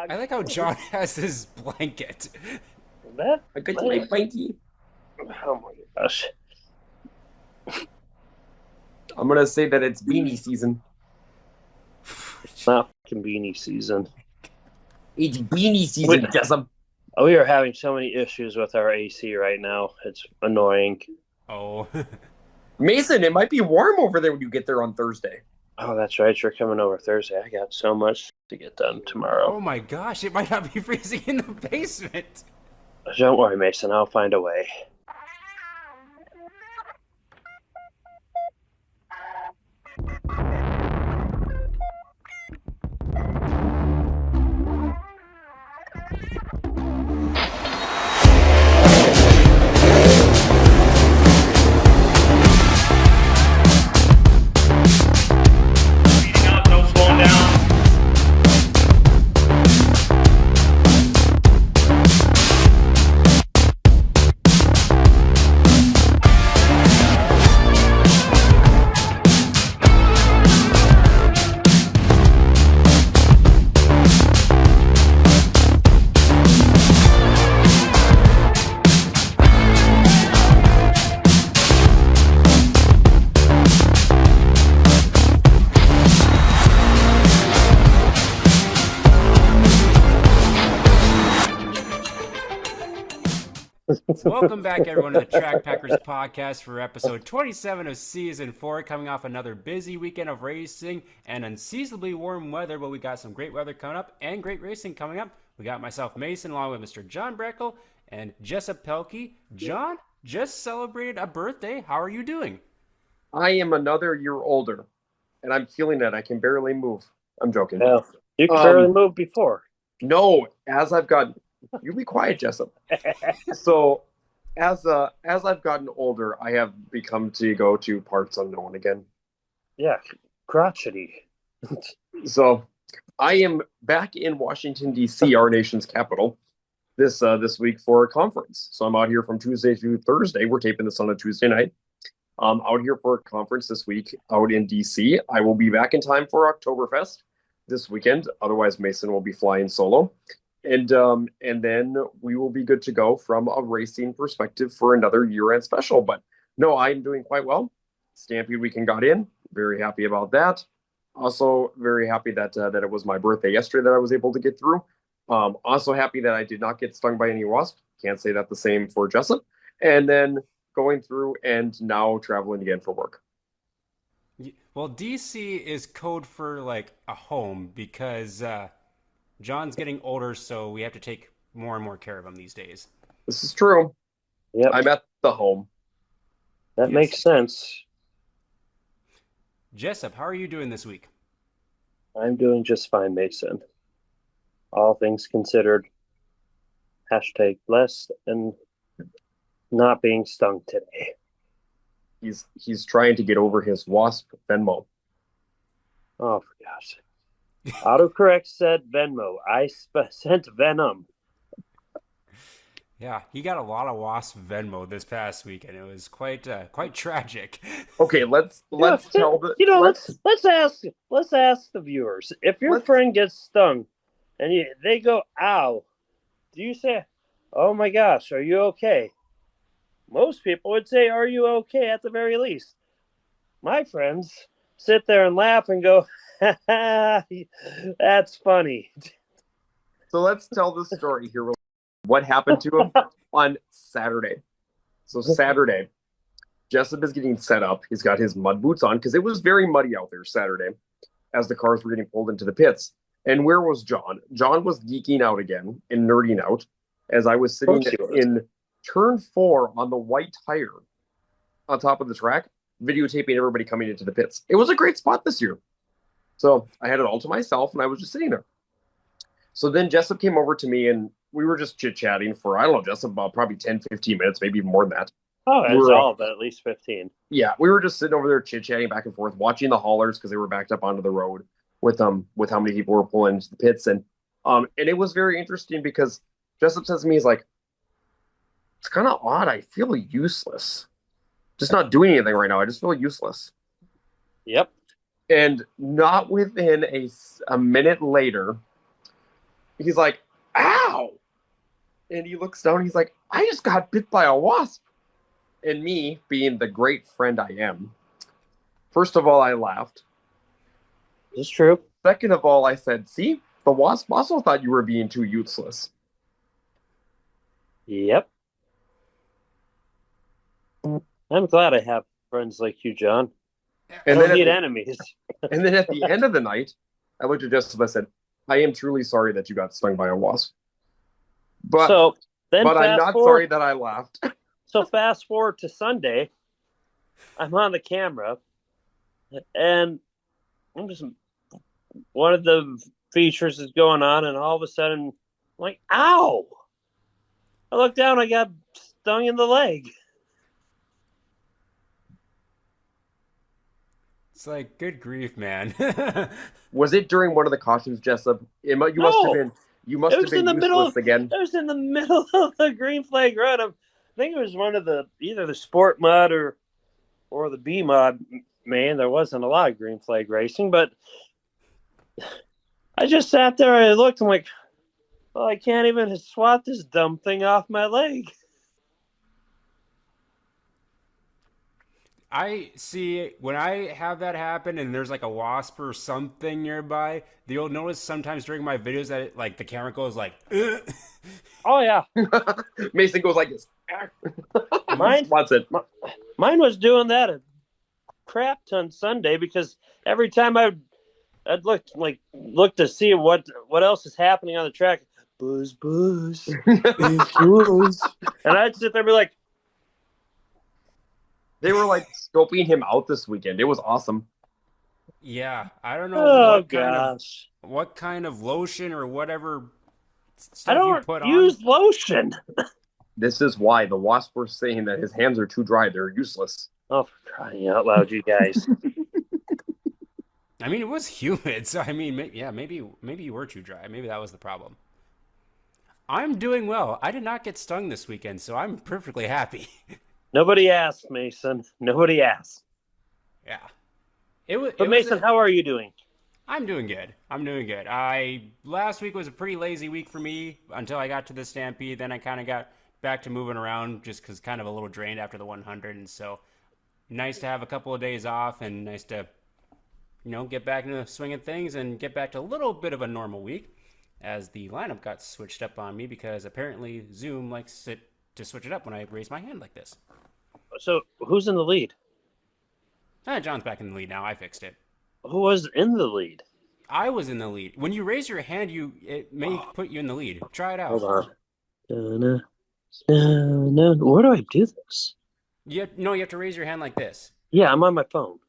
I like how John has his blanket. That I got my blankie. oh my gosh. I'm gonna say that it's beanie season. It's not fucking beanie season. It's beanie season, Jessup. We are having so many issues with our AC right now. It's annoying. Oh. Mason, it might be warm over there when you get there on Thursday. Oh, that's right. You're coming over Thursday. I got so much to get done tomorrow. Oh my gosh, it might not be freezing in the basement. Don't worry, Mason. I'll find a way. No slowing down. Welcome back, everyone, to the Track Packers podcast for episode 27 of season 4. Coming off another busy weekend of racing and unseasonably warm weather, but we got some great weather coming up and great racing coming up. We got myself, Mason, along with Mr. John Breckel and Jessup Pelkey. John just celebrated a birthday. How are you doing? I am another year older, and I'm feeling that I can barely move. I'm joking. Yeah. You could barely move before. No, as I've gotten, you be quiet, Jessup. So, as I've gotten older, I have become to go to parts unknown again. Yeah, crotchety. So, I am back in Washington D.C., our nation's capital, this week for a conference. So I'm out here from Tuesday through Thursday. We're taping this on a Tuesday night. I'm out here for a conference this week out in D.C. I will be back in time for Oktoberfest this weekend. Otherwise, Mason will be flying solo. And then we will be good to go from a racing perspective for another year-end special. But no, I'm doing quite well. Stampede weekend got in. Very happy about that. Also very happy that it was my birthday yesterday that I was able to get through. Also happy that I did not get stung by any wasp. Can't say that the same for Jessup. And then going through and now traveling again for work. Well, DC is code for like a home because John's getting older, so we have to take more and more care of him these days. This is true. Yep. I'm at the home. That Yes. makes sense. Jessup, how are you doing this week? I'm doing just fine, Mason. All things considered. Hashtag blessed and not being stung today. He's trying to get over his wasp Venmo. Oh, for gosh. Autocorrect said Venmo. I sent Venom. Yeah, he got a lot of wasp Venmo this past week, and it was quite tragic. Okay, let's tell the let's ask the viewers. If your friend gets stung and they go ow, do you say, "Oh my gosh, are you okay?" Most people would say, "Are you okay?" at the very least. My friends sit there and laugh and go, "Ha ha, that's funny." So let's tell the story here. What happened to him on Saturday? So Saturday, Jessup is getting set up. He's got his mud boots on because it was very muddy out there Saturday as the cars were getting pulled into the pits. And where was John? John was geeking out again and nerding out as I was sitting in turn 4 on the white tire on top of the track, videotaping everybody coming into the pits. It was a great spot this year. So I had it all to myself, and I was just sitting there. So then Jessup came over to me, and we were just chit-chatting for, I don't know, Jessup, about probably 10, 15 minutes, maybe even more than that. Oh, it was all but at least 15. Yeah, we were just sitting over there chit-chatting back and forth, watching the haulers because they were backed up onto the road with how many people were pulling into the pits. And it was very interesting because Jessup says to me, he's like, it's kind of odd. I feel useless. Just not doing anything right now. I just feel useless. Yep. And not within a minute later, he's like, ow! And he looks down, he's like, I just got bit by a wasp. And me, being the great friend I am, first of all, I laughed. It's true. Second of all, I said, see, the wasp also thought you were being too useless. Yep. I'm glad I have friends like you, John. And I don't then need enemies. And then at the end of the night, I looked at Jessica and I said, I am truly sorry that you got stung by a wasp. But I'm not sorry that I laughed. So fast forward to Sunday, I'm on the camera, and I'm just one of the features is going on, and all of a sudden, I'm like, ow! I look down, I got stung in the leg. It's like, good grief, man. Was it during one of the cautions, Jessup? You must have been useless again. It was in the middle of the green flag run. I think it was one of either the sport mod or the B mod. Man, there wasn't a lot of green flag racing, but I just sat there and I looked. I'm like, well, I can't even swat this dumb thing off my leg. I see when I have that happen and there's like a wasp or something nearby, you'll notice sometimes during my videos that the camera goes like, ugh. Oh yeah. Mason goes like this. Mine was doing that a crap ton Sunday because every time I'd look to see what else is happening on the track, buzz, buzz, buzz, and I'd sit there and be like, they were like scoping him out this weekend. It was awesome. Yeah, I don't know what kind of lotion or whatever stuff I don't you put use on. lotion. This is why the wasp were saying that his hands are too dry. They're useless. Oh, for crying out loud, you guys. I mean, it was humid, so I mean, maybe you were too dry. Maybe that was the problem. I'm doing well. I did not get stung this weekend, so I'm perfectly happy. Nobody asked, Mason. Nobody asked. Yeah. Mason, how are you doing? I'm doing good. Last week was a pretty lazy week for me until I got to the Stampede. Then I kind of got back to moving around just because kind of a little drained after the 100. And so nice to have a couple of days off and nice to, get back into the swing of things and get back to a little bit of a normal week as the lineup got switched up on me because apparently Zoom likes to switch it up when I raise my hand like this. So who's in the lead? John's back in the lead now. I fixed it. Who was in the lead? I was in the lead. When you raise your hand, it may put you in the lead. Try it out. Hold on. Where do I do this? You have to raise your hand like this. Yeah, I'm on my phone.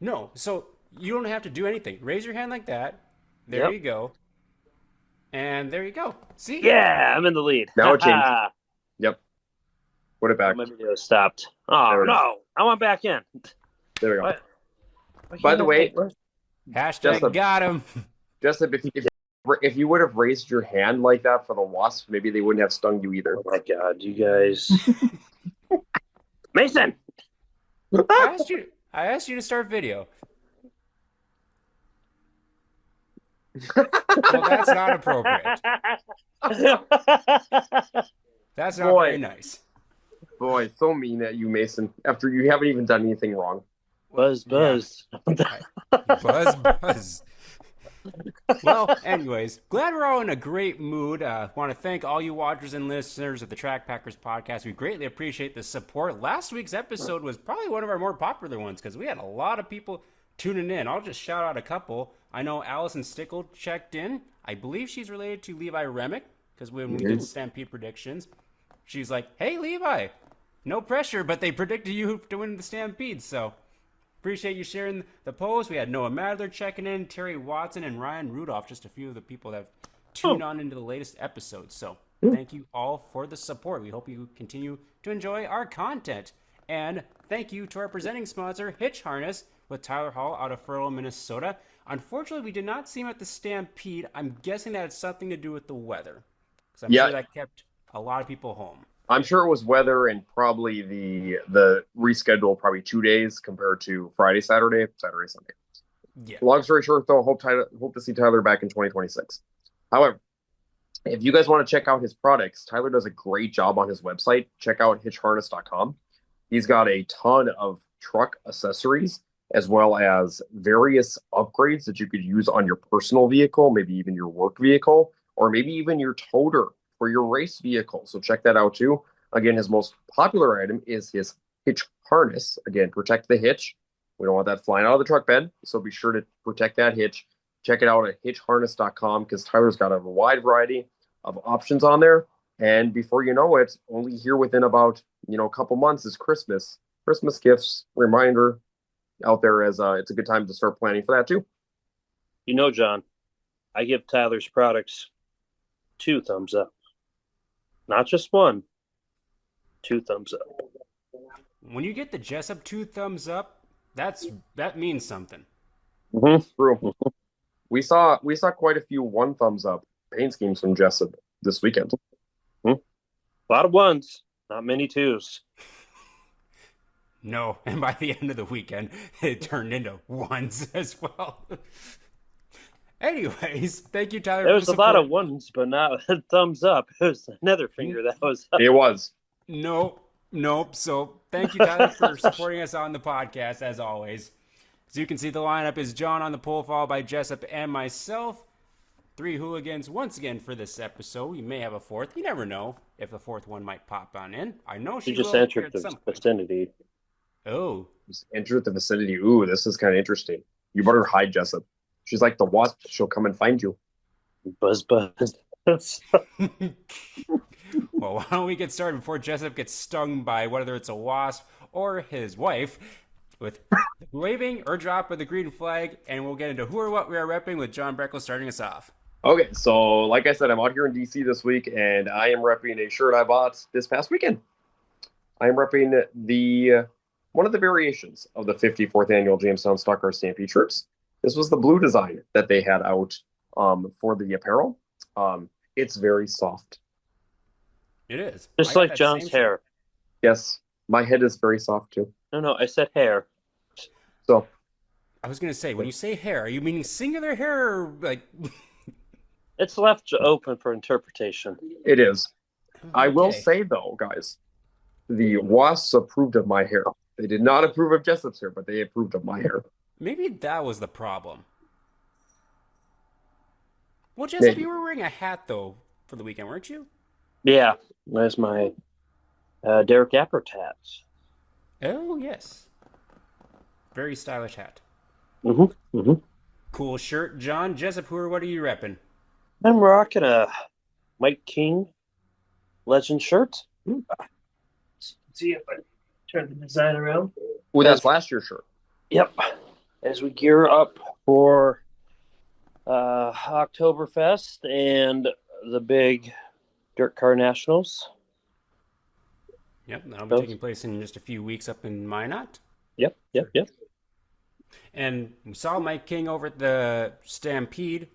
No, so you don't have to do anything. Raise your hand like that. There you go. And there you go. See? Yeah, I'm in the lead. Now it changed. Yep. Put it back. My video stopped. Oh, no. I went back in. There we go. By the way, hashtag got him. Jessup, if you would have raised your hand like that for the wasp, maybe they wouldn't have stung you either. Oh my God, you guys. Mason! I asked you to start video. Well, that's not appropriate. That's not very nice. Boy, so mean at you, Mason, after you haven't even done anything wrong. Buzz. Buzz. Well, anyways, glad we're all in a great mood. Want to thank all you watchers and listeners of the Track Packers podcast. We greatly appreciate the support. Last week's episode was probably one of our more popular ones because we had a lot of people tuning in. I'll just shout out a couple. I know Allison Stickle checked in. I believe she's related to Levi Remick because when we did Stampede predictions, she's like, hey, Levi, no pressure, but they predicted you to win the Stampede, so appreciate you sharing the post. We had Noah Madler checking in, Terry Watson, and Ryan Rudolph, just a few of the people that have tuned on into the latest episodes. So thank you all for the support. We hope you continue to enjoy our content. And thank you to our presenting sponsor, Hitch Harness, with Tyler Hall out of Furlow, Minnesota. Unfortunately, we did not see him at the Stampede. I'm guessing that had something to do with the weather, because I'm sure that kept a lot of people home. I'm sure it was weather and probably the reschedule probably 2 days compared to Friday, Saturday, Sunday. Yeah. Long story short, though, hope to see Tyler back in 2026. However, If you guys want to check out his products, Tyler does a great job on his website. Check out hitchharness.com. He's got a ton of truck accessories as well as various upgrades that you could use on your personal vehicle, maybe even your work vehicle, or maybe even your toter for your race vehicle. So check that out too. Again, his most popular item is his hitch harness. Again, protect the hitch. We don't want that flying out of the truck bed, so be sure to protect that hitch. Check it out at hitchharness.com because Tyler's got a wide variety of options on there. And before you know it, only here within about, a couple months is Christmas. Christmas gifts, reminder out there as it's a good time to start planning for that too. John, I give Tyler's products 2 thumbs up. Not just 1, 2 thumbs up. When you get the Jessup 2 thumbs up, that means something. True. We saw quite a few 1 thumbs up paint schemes from Jessup this weekend. A lot of 1s, not many 2s. No, and by the end of the weekend, it turned into 1s as well. Anyways, thank you, Tyler. There was a lot of 1s, but not a thumbs up. It was another finger that was up. It was. Nope. So thank you, Tyler, for supporting us on the podcast, as always. As you can see, the lineup is John on the pole, followed by Jessup and myself. 3 hooligans once again for this episode. We may have a 4th. You never know if a 4th one might pop on in. I know she just entered the vicinity. Oh. Just entered the vicinity. Ooh, this is kind of interesting. You better hide, Jessup. She's like the wasp. She'll come and find you. Buzz. Well, why don't we get started before Jessup gets stung by whether it's a wasp or his wife with waving or drop of the green flag, and we'll get into who or what we are repping with John Breckle starting us off. Okay, so like I said, I'm out here in DC this week, and I am repping a shirt I bought this past weekend. I am repping one of the variations of the 54th annual Jamestown Stock Car Stampede shirts. This was the blue design that they had out for the apparel. It's very soft. It is. Just like John's hair. Yes, my head is very soft too. No, I said hair. So, I was going to say, when you say hair, are you meaning singular hair or like... It's left open for interpretation. It is. Okay. I will say, though, guys, the wasps approved of my hair. They did not approve of Jessup's hair, but they approved of my hair. Maybe that was the problem. Well, Jessup, you were wearing a hat, though, for the weekend, weren't you? Yeah, that's my Derek Apper tats. Oh, yes. Very stylish hat. Cool shirt. John, Jessup, what are you repping? I'm rocking a Mike King Legend shirt. See if I turn the design around. Oh, that's last year's shirt. Yep. As we gear up for Oktoberfest and the big Dirt Car Nationals. Yep, that'll be taking place in just a few weeks up in Minot. Yep. And we saw Mike King over at the Stampede.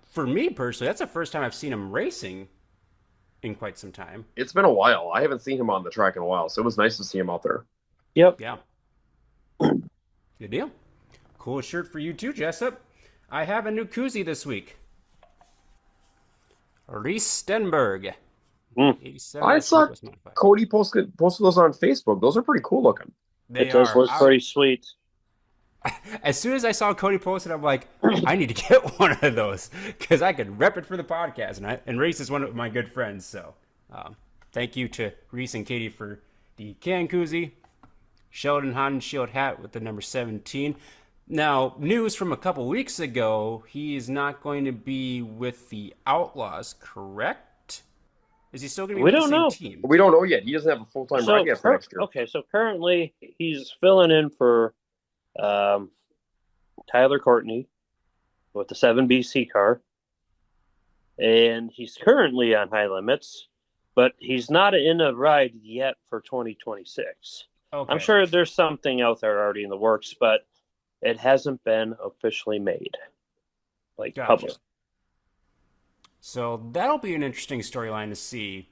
For me personally, that's the first time I've seen him racing in quite some time. It's been a while. I haven't seen him on the track in a while, so it was nice to see him out there. Yep. Yeah. Good deal. Cool shirt for you too, Jessup. I have a new koozie this week. Reese Stenberg. 87. I saw Cody posted those on Facebook. Those are pretty cool looking. It does look pretty sweet. As soon as I saw Cody post it, I'm like, I need to get one of those because I could rep it for the podcast. And Reese is one of my good friends. So thank you to Reese and Katie for the can koozie. Sheldon Hodenshield hat with the number 17. Now, news from a couple weeks ago, he is not going to be with the Outlaws, correct? Is he still going to be with the same team? We don't know yet. He doesn't have a full-time ride yet for next year. Okay, so currently he's filling in for Tyler Courtney with the 7BC car. And he's currently on high limits, but he's not in a ride yet for 2026. Okay. I'm sure there's something out there already in the works, but it hasn't been officially made. Public. So that'll be an interesting storyline to see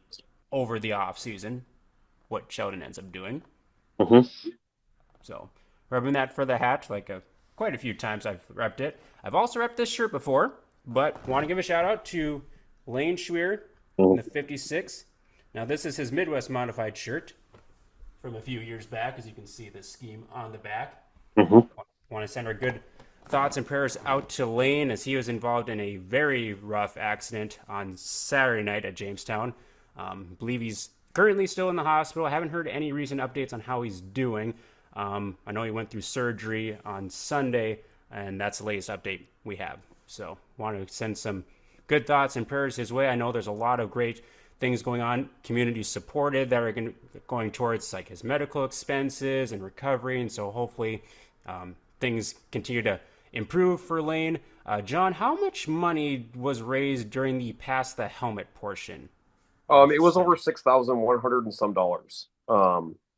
over the off season, what Sheldon ends up doing. So, repping that for the hat, quite a few times I've repped it. I've also repped this shirt before, but want to give a shout out to Laine Schwehr in the 56. Now, this is his Midwest Modified shirt from a few years back, as you can see the scheme on the back. Want to send our good thoughts and prayers out to Laine, as he was involved in a very rough accident on Saturday night at Jamestown. Believe he's currently still in the hospital. I haven't heard any recent updates on how he's doing. I know he went through surgery on Sunday, and that's the latest update we have. So want to send some good thoughts and prayers his way. I know there's a lot of great things going on, community supported, that are going towards like his medical expenses and recovery. And so hopefully things continue to improve for Laine. John, how much money was raised during the Pass the Helmet portion? It was over $6,100 and some dollars.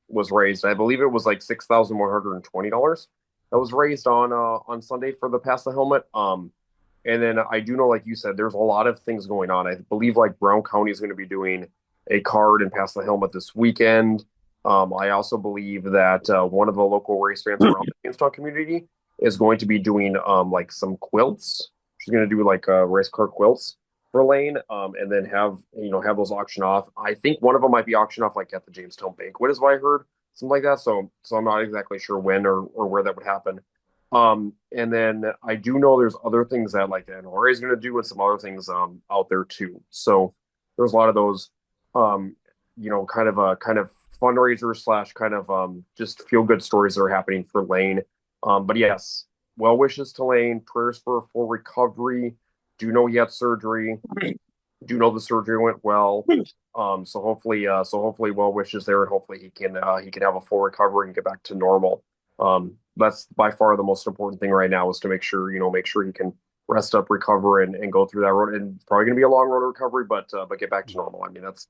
Was raised. I believe it was like $6,120 that was raised on Sunday for the Pass the Helmet. And then I do know, like you said, there's a lot of things going on. I believe like Brown County is going to be doing a card and Pass the Helmet this weekend. I also believe that one of the local race fans around the Jamestown community is going to be doing like some quilts. She's going to do like race car quilts for Laine, and then have those auction off. I think one of them might be auctioned off like at the Jamestown Banquet, is what I heard, something like that. So I'm not exactly sure when or where that would happen. And then I do know there's other things that like the NRA is going to do, and some other things out there too. So there's a lot of those kind of fundraisers / kind of just feel good stories that are happening for Laine. But yes, well wishes to Laine, prayers for a full recovery. Do know he had surgery. Do know the surgery went well. So hopefully well wishes there, and hopefully he can have a full recovery and get back to normal. That's by far the most important thing right now, is to make sure he can rest up, recover, and go through that road. And it's probably going to be a long road to recovery, but get back to normal. I mean, that's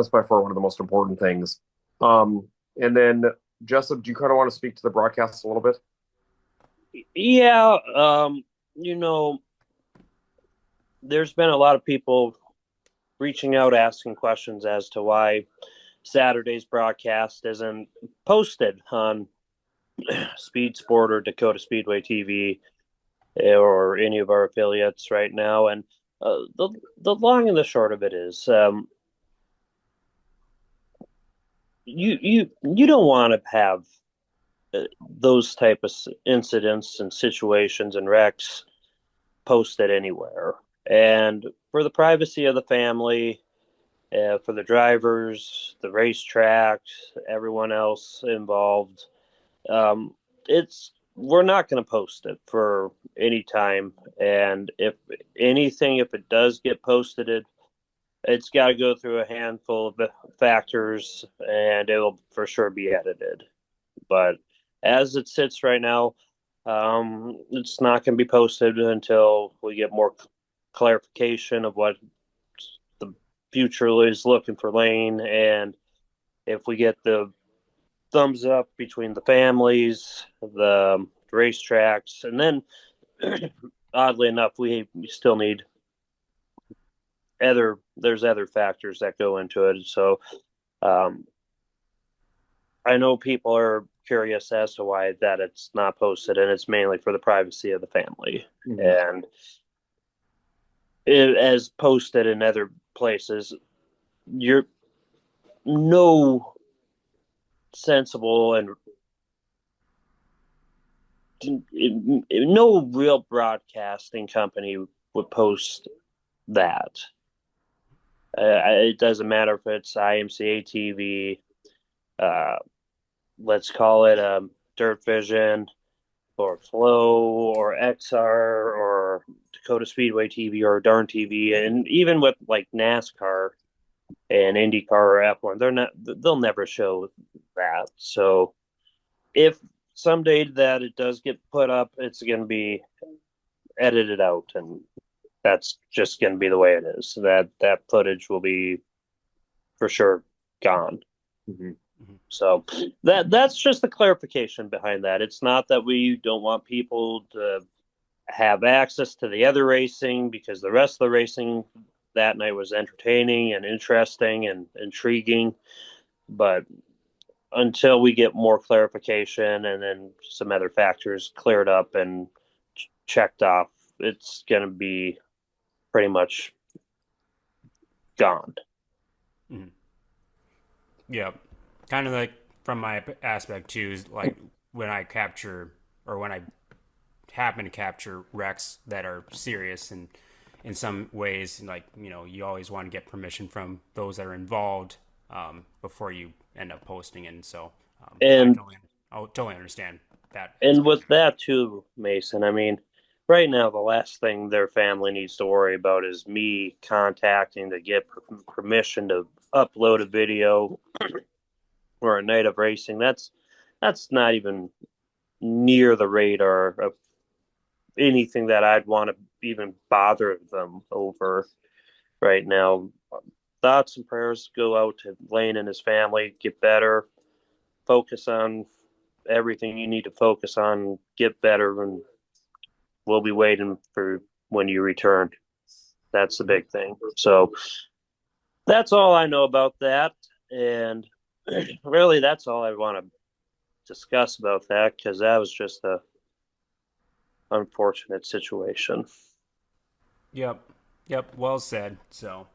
by far one of the most important things. And then Jessup, do you kind of want to speak to the broadcast a little bit? Yeah, there's been a lot of people reaching out, asking questions as to why Saturday's broadcast isn't posted on Speed Sport or Dakota Speedway TV or any of our affiliates right now. And the long and the short of it is, you don't want to have those type of incidents and situations and wrecks posted anywhere. And for the privacy of the family, for the drivers, the racetracks, everyone else involved, we're not going to post it for any time. And if it does get posted, it's got to go through a handful of factors, and it'll for sure be edited. But as it sits right now, it's not going to be posted until we get more clarification of what the future is looking for Laine, and if we get the thumbs up between the families, the racetracks, and then oddly enough, we still need there's other factors that go into it. So I know people are curious as to why that it's not posted, and it's mainly for the privacy of the family. And as posted in other places, you're no sensible and no real broadcasting company would post that. It doesn't matter if it's IMCA TV, let's call it Dirt Vision or Flow or XR or Dakota Speedway TV or Darn TV, and even with like NASCAR and IndyCar or F1, they'll never show that. So if someday that it does get put up, it's going to be edited out, and that's just going to be the way it is. That footage will be for sure gone. So that's just the clarification behind that. It's not that we don't want people to have access to the other racing, because the rest of the racing that night was entertaining and interesting and intriguing. But until we get more clarification and then some other factors cleared up and checked off, it's going to be pretty much gone. Mm-hmm. Yeah, kind of like from my aspect too is like when I capture or when I happen to capture wrecks that are serious and in some ways, like you always want to get permission from those that are involved before you end up posting. And so And I totally understand that. and with that too, Mason, I mean, right now the last thing their family needs to worry about is me contacting to get permission to upload a video or a night of racing. That's not even near the radar of anything that I'd want to even bother them over right now. Thoughts and prayers go out to Laine and his family. Get better. Focus on everything you need to focus on. Get better, and we'll be waiting for when you return. That's the big thing. So that's all I know about that. And really, that's all I want to discuss about that, because that was just a unfortunate situation. Yep. Well said. So,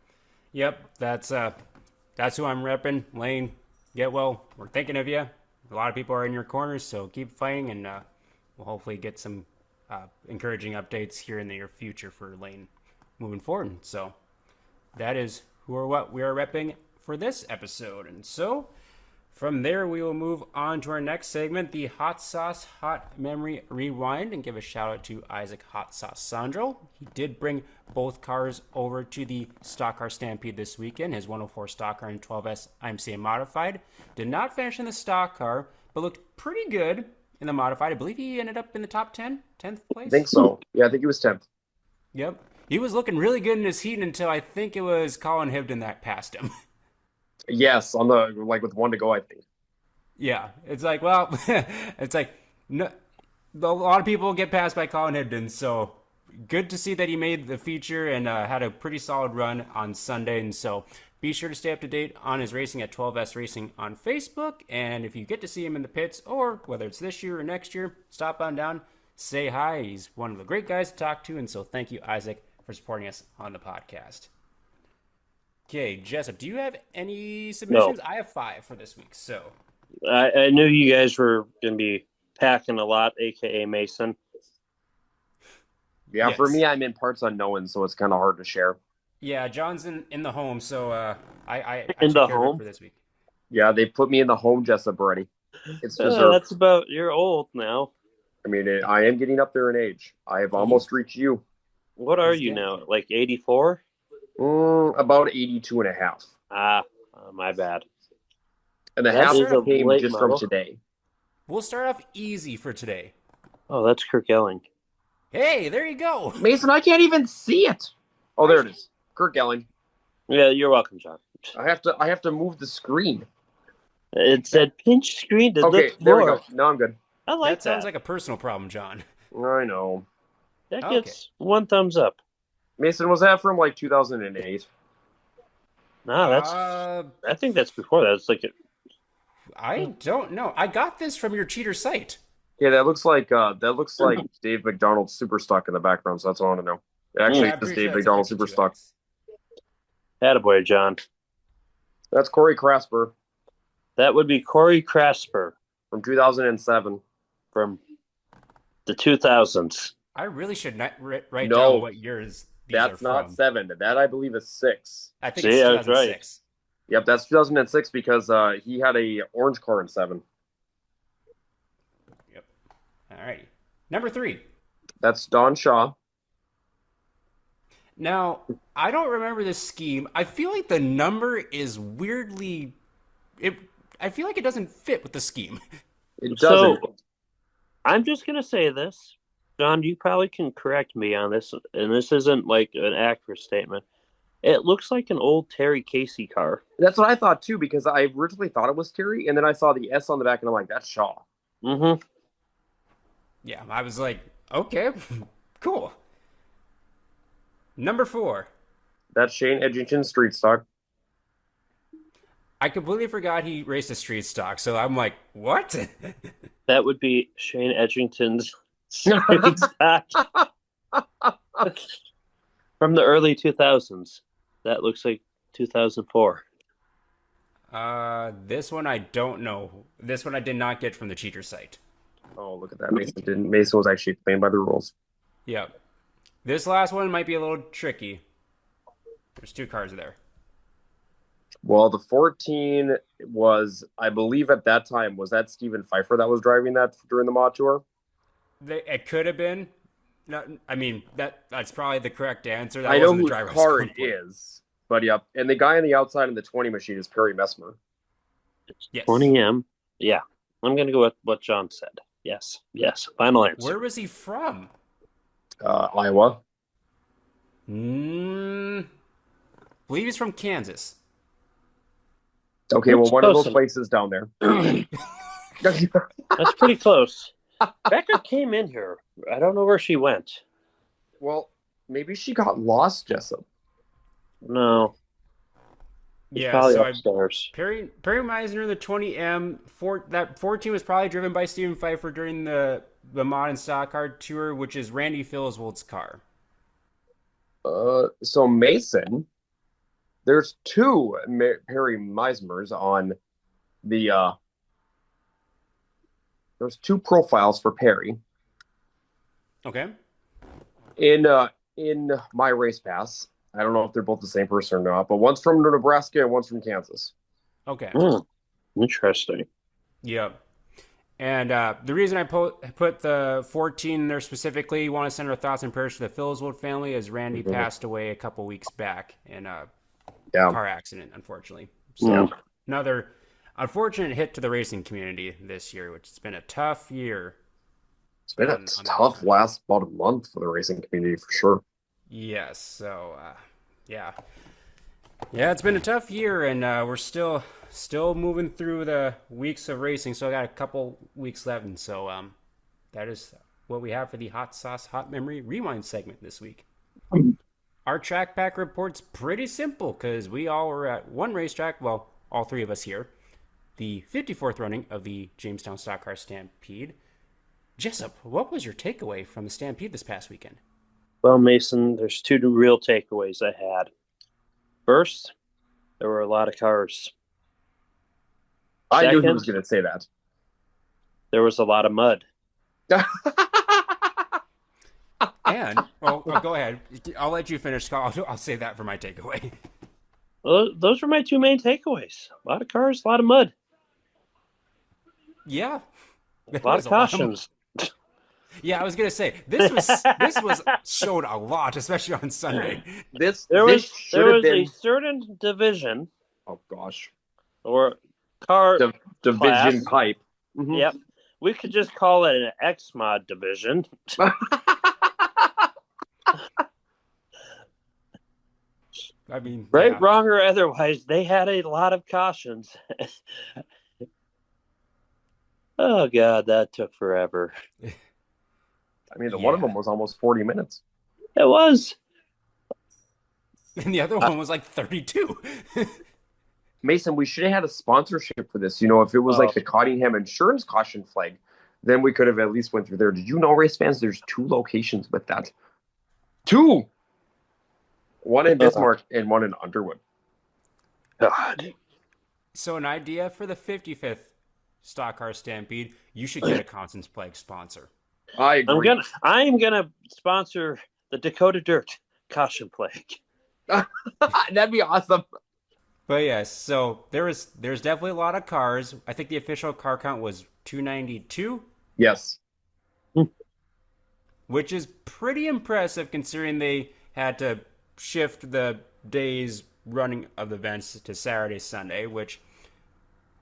yep. That's who I'm repping. Laine, get well. We're thinking of you. A lot of people are in your corners, so keep fighting, and we'll hopefully get some encouraging updates here in the near future for Laine moving forward. So, that is who or what we are repping for this episode. And so, from there, we will move on to our next segment, the Hot Sauce Hot Memory Rewind, and give a shout out to Isaac Hot Sauce Sondrol. He did bring both cars over to the Stock Car Stampede this weekend, his 104 Stock Car and 12S IMCA Modified. Did not finish in the Stock Car, but looked pretty good in the Modified. I believe he ended up in the top 10, 10th place? I think so. Yeah, I think he was 10th. Yep. He was looking really good in his heat until I think it was Colin Hibden that passed him. Yes, on the with one to go, I think. Yeah, it's like, well, it's like no, a lot of people get passed by Colin Hibden, so good to see that he made the feature and had a pretty solid run on Sunday. And so be sure to stay up to date on his racing at 12S Racing on Facebook. And if you get to see him in the pits, or whether it's this year or next year, stop on down, say hi. He's one of the great guys to talk to. And so thank you, Isaac, for supporting us on the podcast. Okay, Jessup, do you have any submissions? No. I have 5 for this week, so. I knew you guys were going to be packing a lot, a.k.a. Mason. Yeah, Yes. For me, I'm in parts unknown, so it's kind of hard to share. Yeah, John's in the home, so I In the took care of it home? for this week. Yeah, they put me in the home Jessup already. It's deserved. That's about, you're old now. I mean, I am getting up there in age. I have almost reached you. What are He's you getting now? Like 84? About 82 and a half. My bad. And the That half is a came late just model. from today. We'll start off easy for today. Oh, that's Kirk Elling. Hey, there you go. Mason, I can't even see it. Oh, there it is. Kirk Elling. Yeah, you're welcome, John. I have to move the screen. It said pinch screen to Okay, the there we floor. go. No, I'm good. I like That sounds like a personal problem, John. I know. That Okay. gets 1 thumbs up. Mason, was that from like 2008? No, that's. I think that's before that. It's like I don't know. I got this from your cheater site. Yeah, that looks like Dave McDonald's Super Stock in the background. So that's what I want to know. It actually Yeah, I'm is pretty Dave sure that's McDonald a Super 52X. Stock. attaboy, John. That's Corey Krasper That would be Corey Krasper from 2007. from the 2000s. I really should not write No. down what years these That's are not from. 7. That I believe is 6. I think See, it's I was right. 2006. Yep, that's 2006 because he had a orange car in 7. Yep. All right. Number 3. That's Don Shaw. Now, I don't remember this scheme. I feel like the number is weirdly. I feel like it doesn't fit with the scheme. It So, doesn't. I'm just going to say this. John, you probably can correct me on this, and this isn't like an accurate statement. It looks like an old Terry Casey car. That's what I thought too, because I originally thought it was Terry, and then I saw the S on the back, and I'm like, that's Shaw. Mm-hmm. Yeah, I was like, okay, cool. Number 4. That's Shane Edgington Street Stock. I completely forgot he raced a street stock, so I'm like, what? That would be Shane Edgington's street stock from the early 2000s. That looks like 2004. This one I don't know. This one I did not get from the cheater site. Oh, look at that. Mason was actually playing by the rules. Yep. This last one might be a little tricky. There's 2 cars there. Well, the 14 was, I believe at that time, was that Stephen Pfeiffer that was driving that during the Mod Tour? It could have been. No, I mean, that's probably the correct answer. That I know wasn't the whose car it is. But yeah, and the guy on the outside in the 20 machine is Perry Messmer. Yes. 20M. Yeah. I'm going to go with what John said. Yes. Final answer. Where was he from? Iowa. Believe he's from Kansas. Okay, well, one of those places down there. That's pretty close. Becca came in here. I don't know where she went. Well, maybe she got lost, Jessup. No. Yeah, so upstairs. Perry Meisner in the 20M. That 14 was probably driven by Stephen Pfeiffer during the Mod and Stock Car Tour, which is Randy Philswold's car. So Mason, there's 2 Perry Meisners on the. There's 2 profiles for Perry. Okay. In my race pass. I don't know if they're both the same person or not, but one's from Nebraska and one's from Kansas. Okay. Interesting. Yep. And the reason I put the 14 there specifically, want to send our thoughts and prayers to the Philswold family, as Randy passed away a couple weeks back in a car accident, unfortunately. So another unfortunate hit to the racing community this year, which has been a tough year. It's been a tough last about a month for the racing community for sure. Yes, so yeah, it's been a tough year, and we're still moving through the weeks of racing. So I got a couple weeks left, and so that is what we have for the Hot Sauce Hot Memory Rewind segment this week. Our track pack report's pretty simple because we all were at one racetrack. Well, all 3 of us here, the 54th running of the Jamestown Stock Car Stampede. Jessup, what was your takeaway from the Stampede this past weekend? Well, Mason, there's 2 real takeaways I had. First, there were a lot of cars. I knew he was going to say that. There was a lot of mud. And, well, go ahead. I'll let you finish, Carl. I'll save that for my takeaway. Well, those were my 2 main takeaways. A lot of cars, a lot of mud. Yeah. A lot of cautions. Yeah, I was gonna say this was showed a lot, especially on Sunday. There was a certain division. Oh gosh, or car division type. Mm-hmm. Yep, we could just call it an X mod division. I mean, right, wrong, or otherwise, they had a lot of cautions. Oh God, that took forever. I mean, one of them was almost 40 minutes. It was. And the other one was like 32. Mason, we should have had a sponsorship for this. You know, if it was like the Cottingham Insurance caution flag, then we could have at least went through there. Did you know, race fans, there's 2 locations with that? 2! One in Bismarck and one in Underwood. God. So an idea for the 55th Stock Car Stampede, you should get a Constance Plague sponsor. I agree. I'm gonna sponsor the Dakota Dirt Caution Plague. That'd be awesome. But yes, so there's definitely a lot of cars. I think the official car count was 292. Yes. Which is pretty impressive considering they had to shift the days running of the events to Saturday, Sunday, which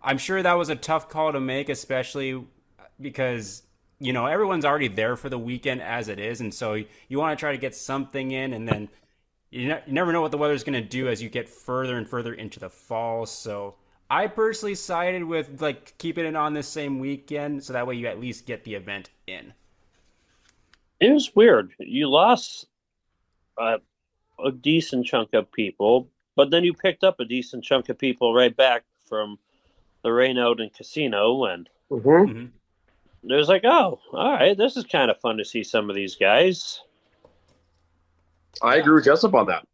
I'm sure that was a tough call to make, especially because, you know, everyone's already there for the weekend as it is. And so you want to try to get something in, and then you never know what the weather's going to do as you get further and further into the fall. So I personally sided with like keeping it on this same weekend, so that way you at least get the event in. It was weird. You lost a decent chunk of people, but then you picked up a decent chunk of people right back from the rain out and casino, and it was like, oh, all right, this is kind of fun to see some of these guys. I agree with Jessup on that.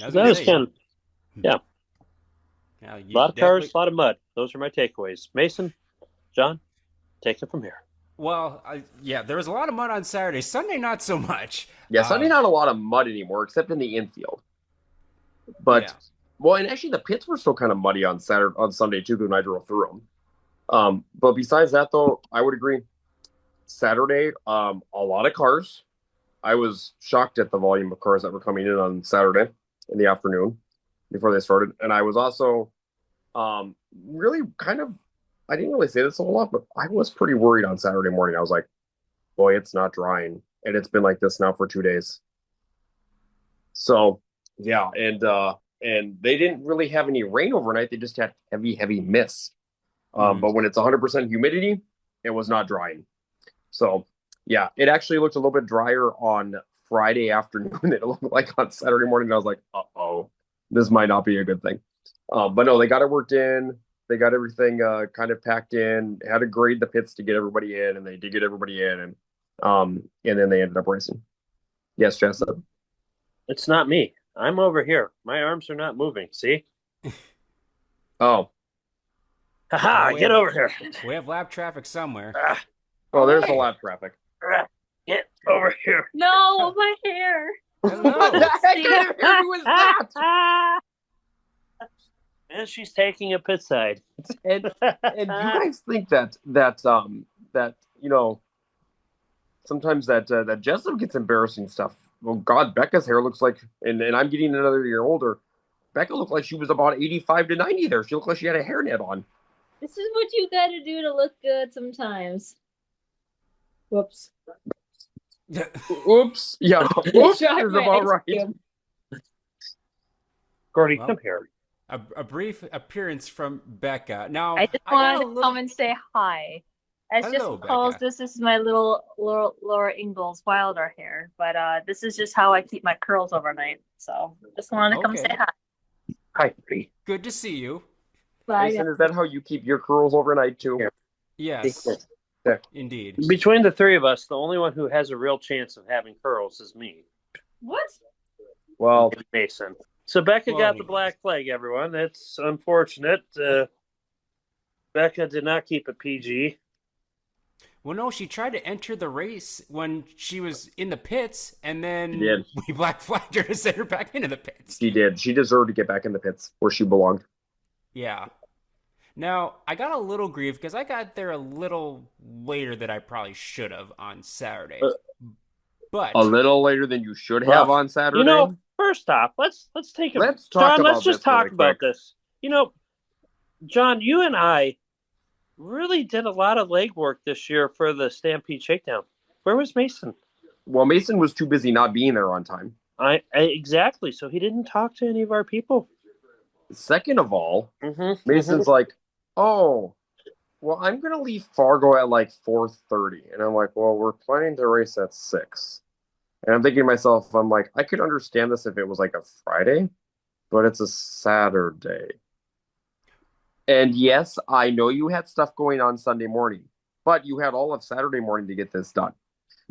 I was That gonna was say, kind of, yeah. yeah, A lot of cars, a lot of mud. Those are my takeaways. Mason, John, take it from here. Well, yeah, there was a lot of mud on Saturday. Sunday, not so much. Yeah, Sunday not a lot of mud anymore, except in the infield. But Yeah. well, and actually the pits were still kind of muddy on Sunday too when I drove through them. But besides that, though, I would agree. Saturday, a lot of cars. I was shocked at the volume of cars that were coming in on Saturday in the afternoon before they started, and I was also really kind of. I didn't really say this a whole lot, but I was pretty worried on Saturday morning. I was like, "Boy, it's not drying," and it's been like this now for 2 days. So yeah, and they didn't really have any rain overnight. They just had heavy mist. But when it's 100% humidity, it was not drying. So yeah, it actually looked a little bit drier on Friday afternoon than it looked like on Saturday morning. I was like, uh-oh, this might not be a good thing. But no, they got it worked in. They got everything kind of packed in, had to grade the pits to get everybody in, and they did get everybody in, and then they ended up racing. Yes, Jess. It's not me. I'm over here. My arms are not moving. See? Oh. Haha, get over here. We have lap traffic somewhere. Oh, there's a lap traffic. Get over here. No, my hair. Hello. What the heck kind of hair was that? And she's taking a pit side. And you guys think that you know sometimes that Jessup gets embarrassing stuff. Well, God, Becca's hair looks like, and I'm getting another year older. Becca looked like she was about 85 to 90 there. She looked like she had a hairnet on. This is what you gotta do to look good sometimes. Whoops. Oops. Yeah. Oops is about right. Gordy, Well, come here. A brief appearance from Becca. Now, I just wanted to come and say hi. As Hello, just calls Becca. this is my little Laura Ingalls Wilder hair, but this is just how I keep my curls overnight. So just wanted to come Okay. say hi. Hi, Brody. Good to see you. Bye. Jason, is that how you keep your curls overnight too? Yeah. Yes, Yeah. indeed. Between the three of us, the only one who has a real chance of having curls is me. What? Well, Mason. So Becca Well, got the black flag, everyone. That's unfortunate. Becca did not keep it PG. Well, no, she tried to enter the race when she was in the pits, and then She did. we black flagged her to send her back into the pits. she did. She deserved to get back in the pits where she belonged. Yeah. Now, I got a little grief because I got there a little later than I probably should have on Saturday. But A little later than you should have Well, on Saturday. You know, first off, let's take a Let's talk John, about let's just this talk really about quick. this. You know, John, you and I really did a lot of legwork this year for the Stampede Shakedown. Where was Mason? Well, Mason was too busy not being there on time. I exactly. So he didn't talk to any of our people. Second of all, Mm-hmm. Mason's like, oh, well, I'm going to leave Fargo at like 4:30. And I'm like, well, we're planning to race at 6. And I'm thinking to myself, I'm like, I could understand this if it was like a Friday, but it's a Saturday. And yes, I know you had stuff going on Sunday morning, but you had all of Saturday morning to get this done.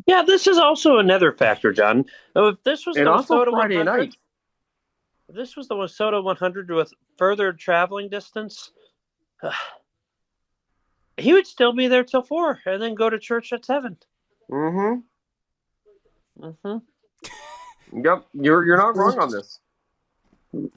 Yeah, this is also another factor, John. If this was And the also Wasota Friday 100, night. if this was the Wasota 100 with further traveling distance, he would still be there till 4 and then go to church at 7. Mm-hmm. Mm-hmm. Yep, you're not wrong on this.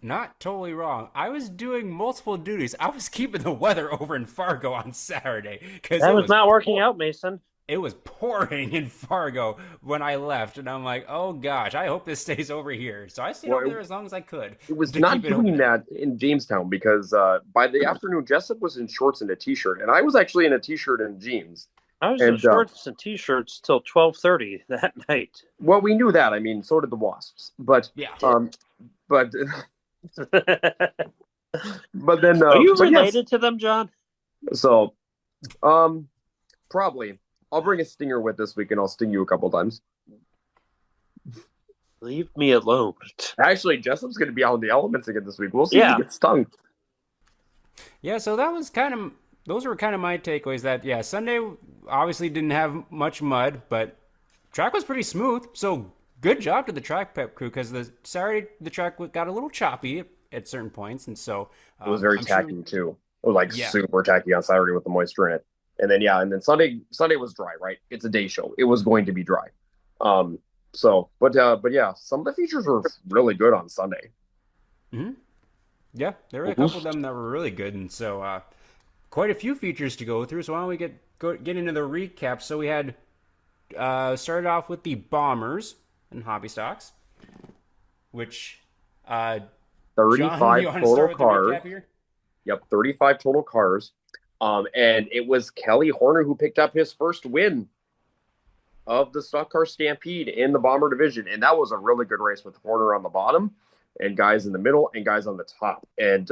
not totally wrong. I was doing multiple duties. I was keeping the weather over in Fargo on Saturday because That was not working out, Mason. It was pouring in Fargo when I left, and I'm like, oh gosh, I hope this stays over here. So I stayed over there as long as I could. It was to not keep it doing open. that in Jamestown because by the afternoon, Jessup was in shorts and a t-shirt, and I was actually in a t-shirt and jeans. I was in And, shorts and t-shirts till 12:30 that night. Well, we knew that. I mean, so did the Wasps. But Yeah. but but then Are you but yes. related to them, John? So probably I'll bring a stinger with this week, and I'll sting you a couple times. Leave me alone. Actually, Jessup's going to be out in the elements again this week. We'll see if Yeah. he gets stung. Yeah, so that was those were kind of my takeaways. That, Sunday obviously didn't have much mud, but track was pretty smooth. So good job to the track prep crew because the track got a little choppy at certain points, and so It was very I'm tacky sure, too. It was like yeah, super tacky on Saturday with the moisture in it. And then Sunday was dry, right? It's a day show. It was going to be dry. But yeah, some of the features were really good on Sunday. hmm yeah, there were a couple of Mm-hmm. them that were really good, and so quite a few features to go through. So why don't we get into the recap? So we had started off with the Bombers and Hobby Stocks, which John, 35 you want to total start with the cars. recap here? Yep, 35 total cars. And it was Kelly Horner who picked up his first win of the Stock Car Stampede in the Bomber division. And that was a really good race with Horner on the bottom and guys in the middle and guys on the top. And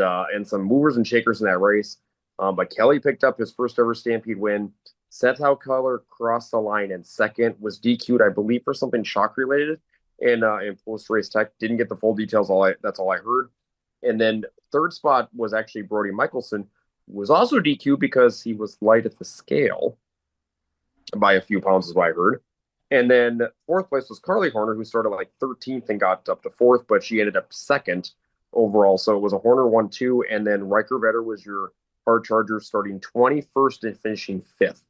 some movers and shakers in that race. But Kelly picked up his first ever Stampede win. Seth Howkeller crossed the line in second, was DQ'd, I believe, for something shock related in post race tech. Didn't get the full details. That's all I heard. And then third spot was actually Brody Michelson, who was also DQ'd because he was light at the scale by a few pounds, is what I heard. And then fourth place was Carly Horner, who started like 13th and got up to fourth, but she ended up second overall. So it was a Horner 1-2, and then Riker Vetter was your hard charger, starting 21st and finishing fifth.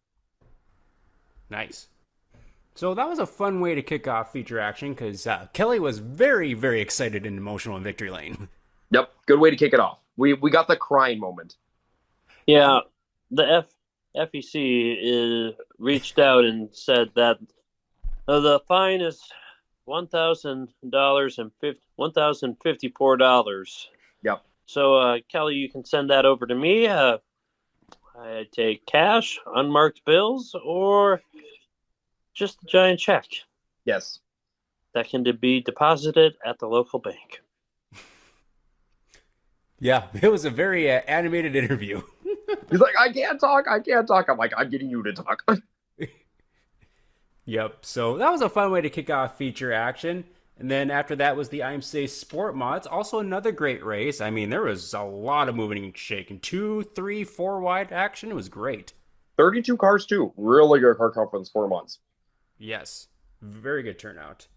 Nice. So that was a fun way to kick off feature action because Kelly was very, very excited and emotional in Victory Lane. Yep, good way to kick it off. We got the crying moment. Yeah, the FEC reached out and said that the fine is $1,000 and $1,054. Yep. So Kelly, you can send that over to me. I take cash, unmarked bills, or just a giant check. Yes. That can be deposited at the local bank. Yeah, it was a very animated interview. He's like, I can't talk. I'm like, I'm getting you to talk. Yep, so that was a fun way to kick off feature action. And then after that was the IMCA Sport Mods, also another great race. I mean, there was a lot of moving and shaking. 2, 3, 4 wide action. It was great. 32 cars, too. Really good car count for the Sport Mods. Yes, very good turnout.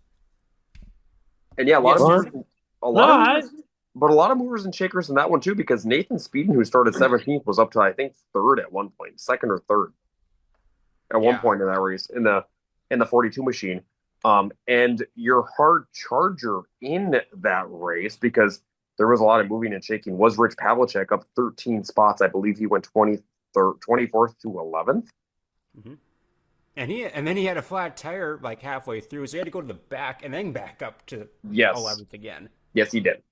And yeah, a lot of movers and shakers in that one too, because Nathan Speeden, who started 17th, was up to I think third at one point, second or third at one point in that race in the 42 machine. And your hard charger in that race, because there was a lot of moving and shaking, was Rich Pavlicek, up 13 spots. I believe he went 24th to 11th. Mm-hmm. And then he had a flat tire like halfway through, so he had to go to the back and then back up to 11th again. Yes, he did.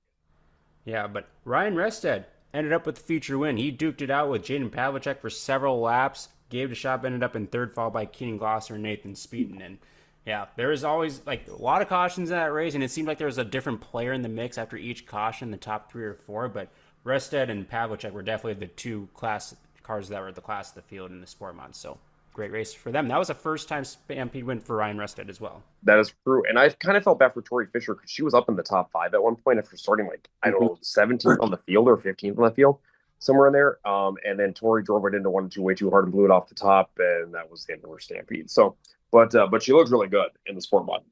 Yeah, but Ryan Rested ended up with the feature win. He duked it out with Jaden Pavlicek for several laps. Gabe DeShop ended up in third, followed by Keenan Glosser and Nathan Speeden. And yeah, there was always like a lot of cautions in that race, and it seemed like there was a different player in the mix after each caution, the top 3 or 4. But Rested and Pavlicek were definitely the two class cars that were the class of the field in the Sport Mod. So great race for them. That was a first-time Stampede win for Ryan Rested as well. That is true. And I kind of felt bad for Tori Fisher because she was up in the top 5 at one point after starting like, I don't know, 17th on the field or 15th on the field, somewhere in there. And then Tori drove it into 1-2 way too hard and blew it off the top, and that was the end of her Stampede. So, but she looked really good in the Sport Mod.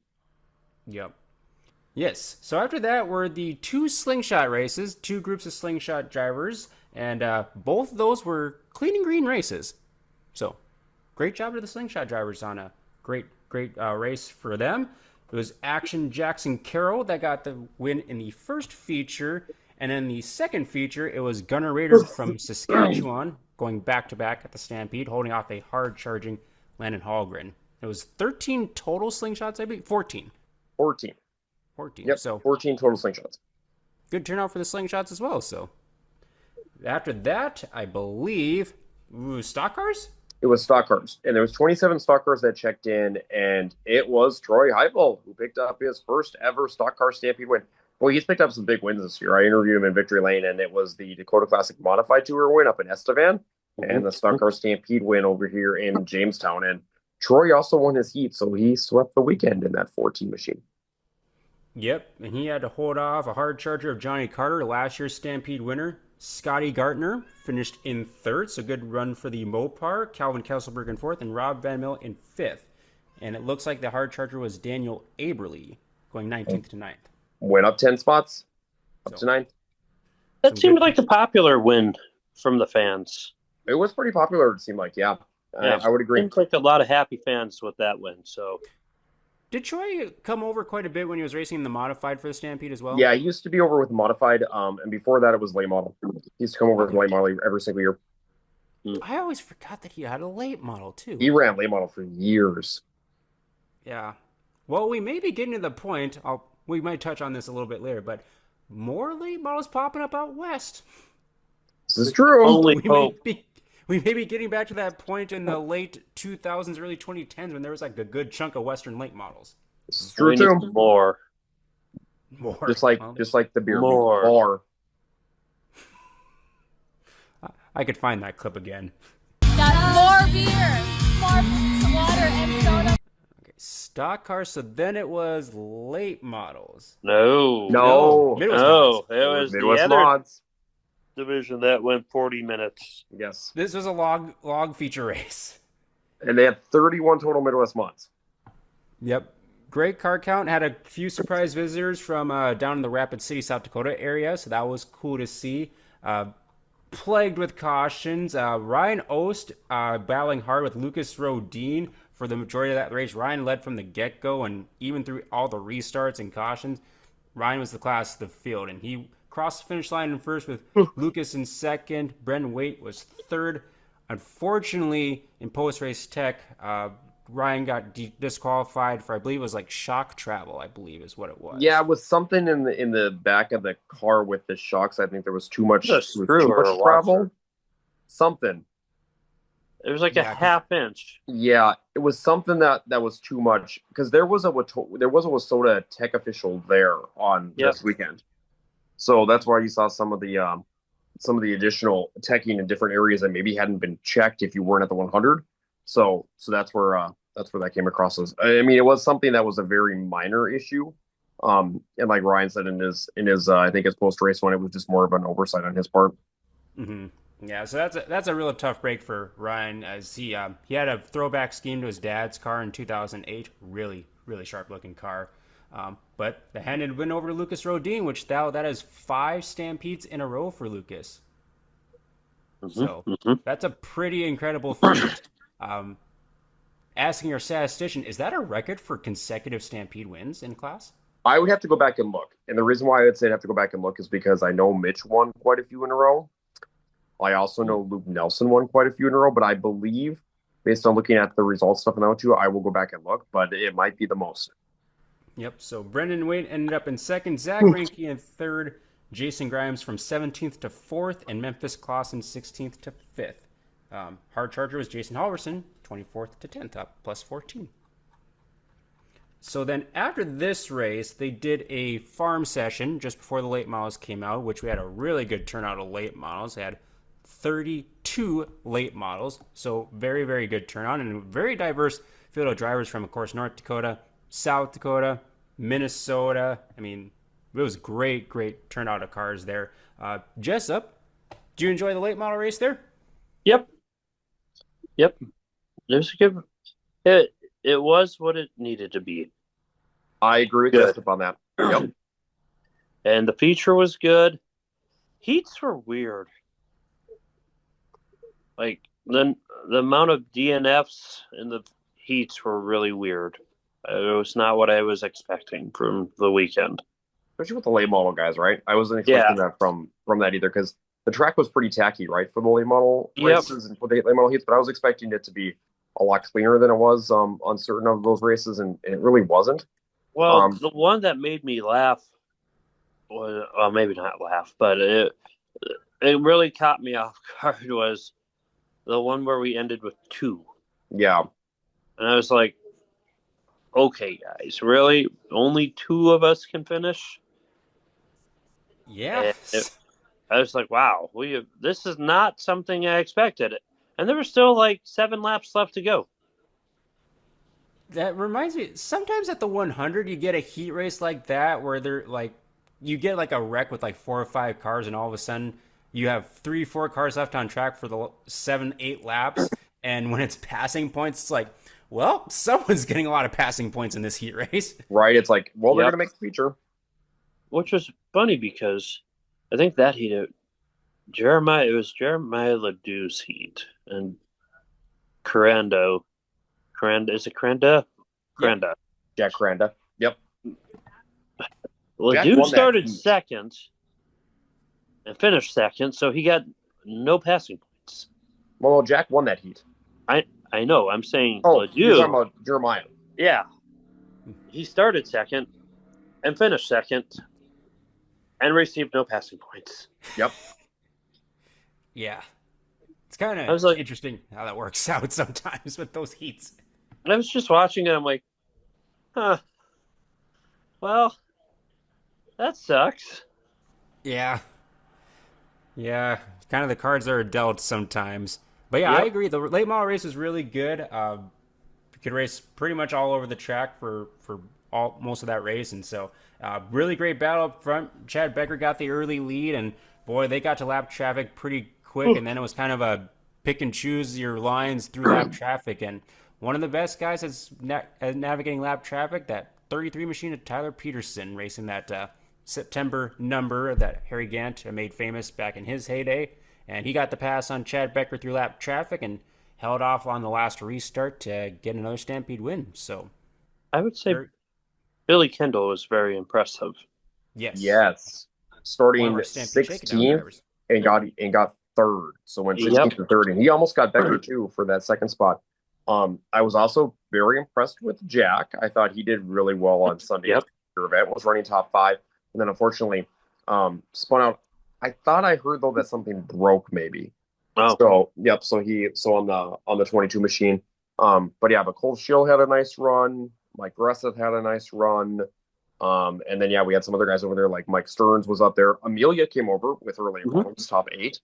Yep. Yes. So after that were the 2 slingshot races, 2 groups of slingshot drivers, and both of those were clean and green races. So great job to the slingshot drivers on a great race for them. It was Action Jackson Carroll that got the win in the first feature, and in the second feature, it was Gunnar Rader from Saskatchewan going back-to-back at the Stampede, holding off a hard-charging Landon Hallgren. It was 13 total slingshots, I believe. 14. 14. Yep, so 14 total slingshots. Good turnout for the slingshots as well. So after that, I believe, stock cars? It was stock cars, and there was 27 stock cars that checked in, and it was Troy Heupel who picked up his first ever stock car Stampede win. Well, he's picked up some big wins this year. I interviewed him in Victory Lane, and it was the Dakota Classic Modified Tour win up in Estevan, and the stock car Stampede win over here in Jamestown. And Troy also won his heat, so he swept the weekend in that 14 machine. Yep, and he had to hold off a hard charger of Johnny Carter, last year's Stampede winner. Scotty Gartner finished in third, so good run for the Mopar. Calvin Kesselberg in fourth, and Rob Van Mill in fifth. And it looks like the hard charger was Daniel Aberly going 19th to 9th. Went up 10 spots, up to 9th. That seemed like a popular win from the fans. It was pretty popular, it seemed like, yeah. I would agree. Seemed like a lot of happy fans with that win, so... Did Troy come over quite a bit when he was racing in the modified for the Stampede as well? Yeah, he used to be over with modified, and before that it was late model. He used to come over with late model every single year. I always forgot that he had a late model, too. He ran late model for years. Yeah. Well, we may be getting to the point, we might touch on this a little bit later, but more late models popping up out west. This is true. We may be getting back to that point in the late 2000s, early 2010s when there was like a good chunk of Western late models. This is true too. More. Just like the beer. More. I could find that clip again. Got more beer, more water, and soda. Okay, stock cars. So then it was late models. No. Midwest mods. It was Midwest the other mods division that went 40 minutes. Yes. This was a log feature race. And they had 31 total Midwest mods. Yep. Great car count. Had a few surprise visitors from down in the Rapid City, South Dakota area, so that was cool to see. Plagued with cautions. Ryan Ost battling hard with Lucas Rodin for the majority of that race. Ryan led from the get-go, and even through all the restarts and cautions, Ryan was the class of the field, and he crossed the finish line in first with Lucas in second. Brendan Waite was third. Unfortunately, in post-race tech, Ryan got disqualified for, I believe it was like shock travel, I believe is what it was. Yeah, it was something in the back of the car with the shocks. I think there was too much travel. Something. It was like a half inch. Yeah, it was something that was too much because there was a Wissota tech official there on this weekend. So that's why you saw some of the additional teching in different areas that maybe hadn't been checked if you weren't at the 100. So that's where that came across as. I mean, it was something that was a very minor issue. And like Ryan said in his I think his post race one, it was just more of an oversight on his part. Mm-hmm. Yeah, so that's a real tough break for Ryan as he had a throwback scheme to his dad's car in 2008. Really, really sharp looking car. But the handed win over to Lucas Rodin, which that is 5 Stampedes in a row for Lucas. So that's a pretty incredible feat. Asking our statistician, is that a record for consecutive Stampede wins in class? I would have to go back and look. And the reason why I would say I'd have to go back and look is because I know Mitch won quite a few in a row. I also know Luke Nelson won quite a few in a row, but I believe, based on looking at the results stuff now too, I will go back and look, but it might be the most. Yep, so Brendan Waite ended up in second, Zach Reinke in third, Jason Grimes from 17th to 4th, and Memphis Clausen 16th to 5th. Hard charger was Jason Halverson, 24th to 10th, up plus 14. So then after this race, they did a farm session just before the late models came out, which we had a really good turnout of late models. They had 32 late models, so very, very good turnout, and a very diverse field of drivers from, of course, North Dakota, South Dakota, Minnesota. I mean, it was great turnout of cars there. Jessup, did you enjoy the late model race there? Yep. It was good. It was what it needed to be. I agree with Jessup on that. Yep. And the feature was good. Heats were weird. Like, the amount of DNFs in the heats were really weird. It was not what I was expecting from the weekend. Especially with the late model guys, right? I wasn't expecting that from that either because the track was pretty tacky, right, for the late model races and for the late model heats, but I was expecting it to be a lot cleaner than it was on certain of those races, and it really wasn't. Well, the one that made me laugh was, well, maybe not laugh, but it really caught me off guard was the one where we ended with 2. Yeah. And I was like, okay, guys, really? Only 2 of us can finish? Yeah. I was like, wow, this is not something I expected. And there were still like 7 laps left to go. That reminds me, sometimes at the 100, you get a heat race like that where they're like, you get like a wreck with like 4 or 5 cars, and all of a sudden you have 3-4 cars left on track for the 7-8 laps. And when it's passing points, it's like, well, someone's getting a lot of passing points in this heat race. Right? It's like, well, they're Yep. going to make the feature. Which was funny because I think that heat, it was Jeremiah Ledoux's heat, and Corando, is it Coranda? Coranda. Jack Cranda. Yep. Ledoux won that started heat. second and finished second, so he got no passing points. Well, Jack won that heat. I know. I'm saying Oh, Ledoux. you're talking about Jeremiah. Yeah, he started second and finished second and received no passing points. Yep. Yeah. It's kind I was of like- interesting how that works out sometimes with those heats. I was just watching it. I'm like, huh. Well, that sucks. Yeah. Yeah. Kind of the cards are dealt sometimes. But yeah, I Yep. agree. The late model race is really good. You could race pretty much all over the track for most of that race. And so really great battle up front. Chad Becker got the early lead. And boy, they got to lap traffic pretty quick. And then it was kind of a pick and choose your lines through lap traffic. And one of the best guys at navigating lap traffic, that 33 machine of Tyler Peterson, racing that September number that Harry Gant made famous back in his heyday. And he got the pass on Chad Becker through lap traffic and held off on the last restart to get another Stampede win. So, I would say Billy Kendall was very impressive. yes. Yes. One of Starting our Stampede shakedown 16th drivers. and got third. So went 16th Yep. to third, and he almost got Becker too for that second spot. I was also very impressed with Jack. I thought he did really well on Sunday. Yep. Event was running top 5, and then unfortunately spun out. I thought I heard though that something broke maybe. Oh, So yep. So on the 22 machine. But yeah, but Cole Schill had a nice run. Mike Gresseth had a nice run. And then yeah, we had some other guys over there like Mike Stearns was up there. Amelia came over with her late Mhm. runs, top 8.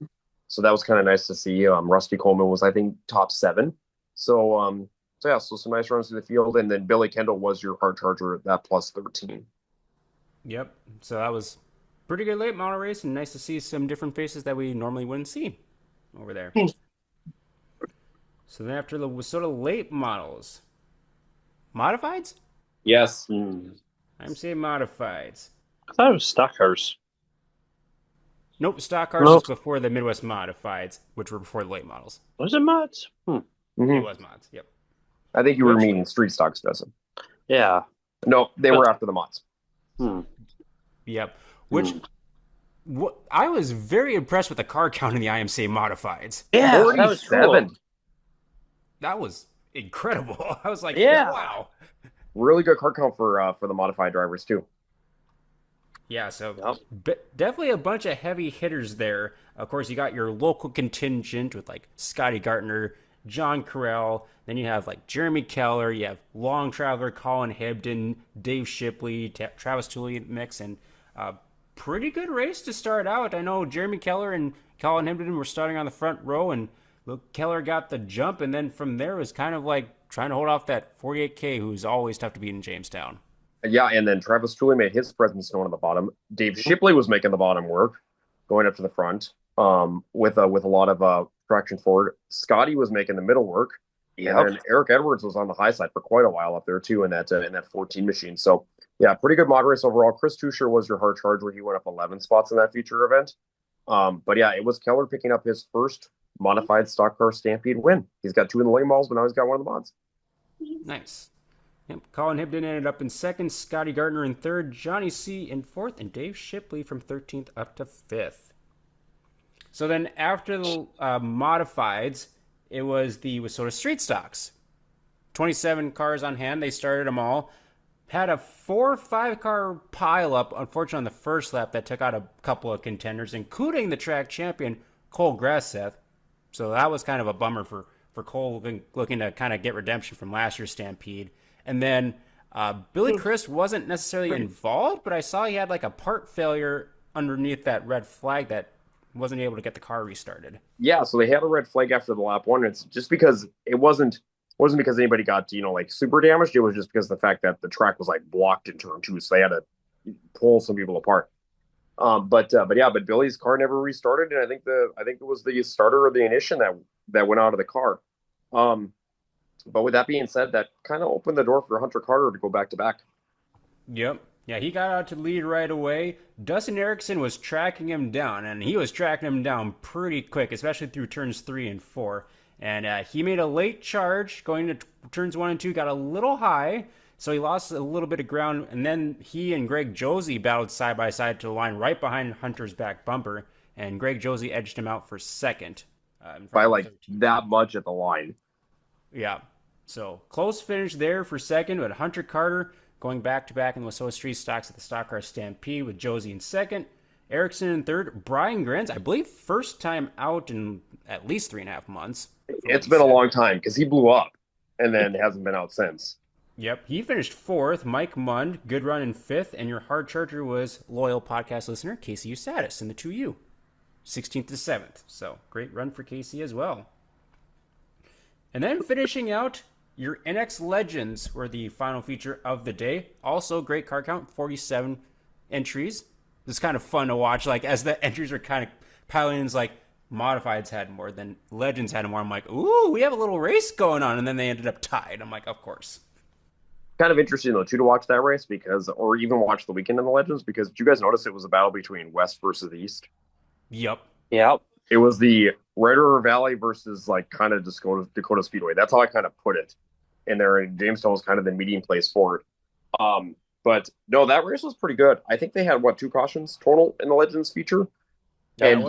So that was kind of nice to see. Rusty Coleman was I think top 7. So yeah, so some nice runs to the field, and then Billy Kendall was your hard charger at that plus 13. Yep. So that was pretty good late model race, and nice to see some different faces that we normally wouldn't see over there. So then after the sort of late models, modifieds? Yes. I'm saying modifieds. I thought it was stock cars. Nope, stock cars Nope. was before the Midwest modifieds, which were before the late models. Was it mods? It Mhm. was mods. Yep. I think you were Which- meaning street stocks, doesn't? Yeah. No, they were after the mods. Yep. Which I was very impressed with the car count in the IMCA modifieds. Yeah, that was 47. cool. That was incredible. I was like, Yeah. wow. Really good car count for the modified drivers too. Yeah, so Yep. definitely a bunch of heavy hitters there. Of course, you got your local contingent with like Scotty Gartner, John Carell. Then you have like Jeremy Keller. You have long traveler Colin Hebden, Dave Shipley, Travis Tooley mix, and pretty good race to start out. I know Jeremy Keller and Colin Hebden were starting on the front row, and Keller got the jump, and then from there was kind of like trying to hold off that 48K, who's always tough to beat in Jamestown. Yeah, and then Travis Tooley made his presence known on the bottom. Dave Shipley was making the bottom work, going up to the front with a lot of traction forward. Scotty was making the middle work. Yep. And then Eric Edwards was on the high side for quite a while up there too in that 14 machine. So yeah, pretty good mod race overall. Chris Tusher was your hard charger. He went up 11 spots in that feature event. But yeah, it was Keller picking up his first modified stock car Stampede win. He's got 2 in the late models, but now he's got 1 of the mods. Nice. Yep. Colin Hibden ended up in second, Scotty Gardner in third, Johnny C in fourth, and Dave Shipley from 13th up to 5th. So then after the modifieds, it was the Wissota Street Stocks. 27 cars on hand. They started them all. Had a 4 or 5 car pile up, unfortunately, on the first lap that took out a couple of contenders, including the track champion, Cole Gresseth. So that was kind of a bummer for Cole, looking to kind of get redemption from last year's Stampede. And then Billy Chris wasn't necessarily involved, but I saw he had like a part failure underneath that red flag that wasn't able to get the car restarted. Yeah, so they had a red flag after the lap 1. It's just because it wasn't because anybody got, like super damaged. It was just because of the fact that the track was like blocked in turn 2, so they had to pull some people apart. But Billy's car never restarted, and I think it was the starter or the ignition that went out of the car. But with that being said, that kind of opened the door for Hunter Carter to go back-to-back. Yep. Yeah, he got out to lead right away. Dustin Erickson was tracking him down, and he was tracking him down pretty quick, especially through turns 3 and 4. And he made a late charge going to turns 1 and 2, got a little high, so he lost a little bit of ground. And then he and Greg Josie battled side by side to the line right behind Hunter's back bumper, and Greg Josie edged him out for second. By like that much at the line. Yeah. So close finish there for second, but Hunter Carter going back-to-back in the Wissota Street Stocks at the Stock Car Stampede with Josie in second. Erickson in third. Brian Grenz, I believe, first time out in at least 3.5 months. It's been a long time because he blew up and then hasn't been out since. Yep. He finished fourth. Mike Mund, good run in fifth. And your hard charger was loyal podcast listener, Casey Usatis in the 2U. 16th to 7th. So great run for Casey as well. And then finishing out, your NX Legends were the final feature of the day. Also, great car count, 47 entries. It's kind of fun to watch, like, as the entries were kind of piling in, it's like, Modifieds had more than Legends had more. I'm like, ooh, we have a little race going on. And then they ended up tied. I'm like, of course. Kind of interesting, though, too, to watch that race because, or even watch the weekend in the Legends, because did you guys notice it was a battle between West versus East? Yep. It was the Red River Valley versus, like, kind of Dakota Speedway. That's how I kind of put it. And there, Jamestown was kind of the meeting place for it. But no, that race was pretty good. I think they had 2 cautions total in the Legends feature, and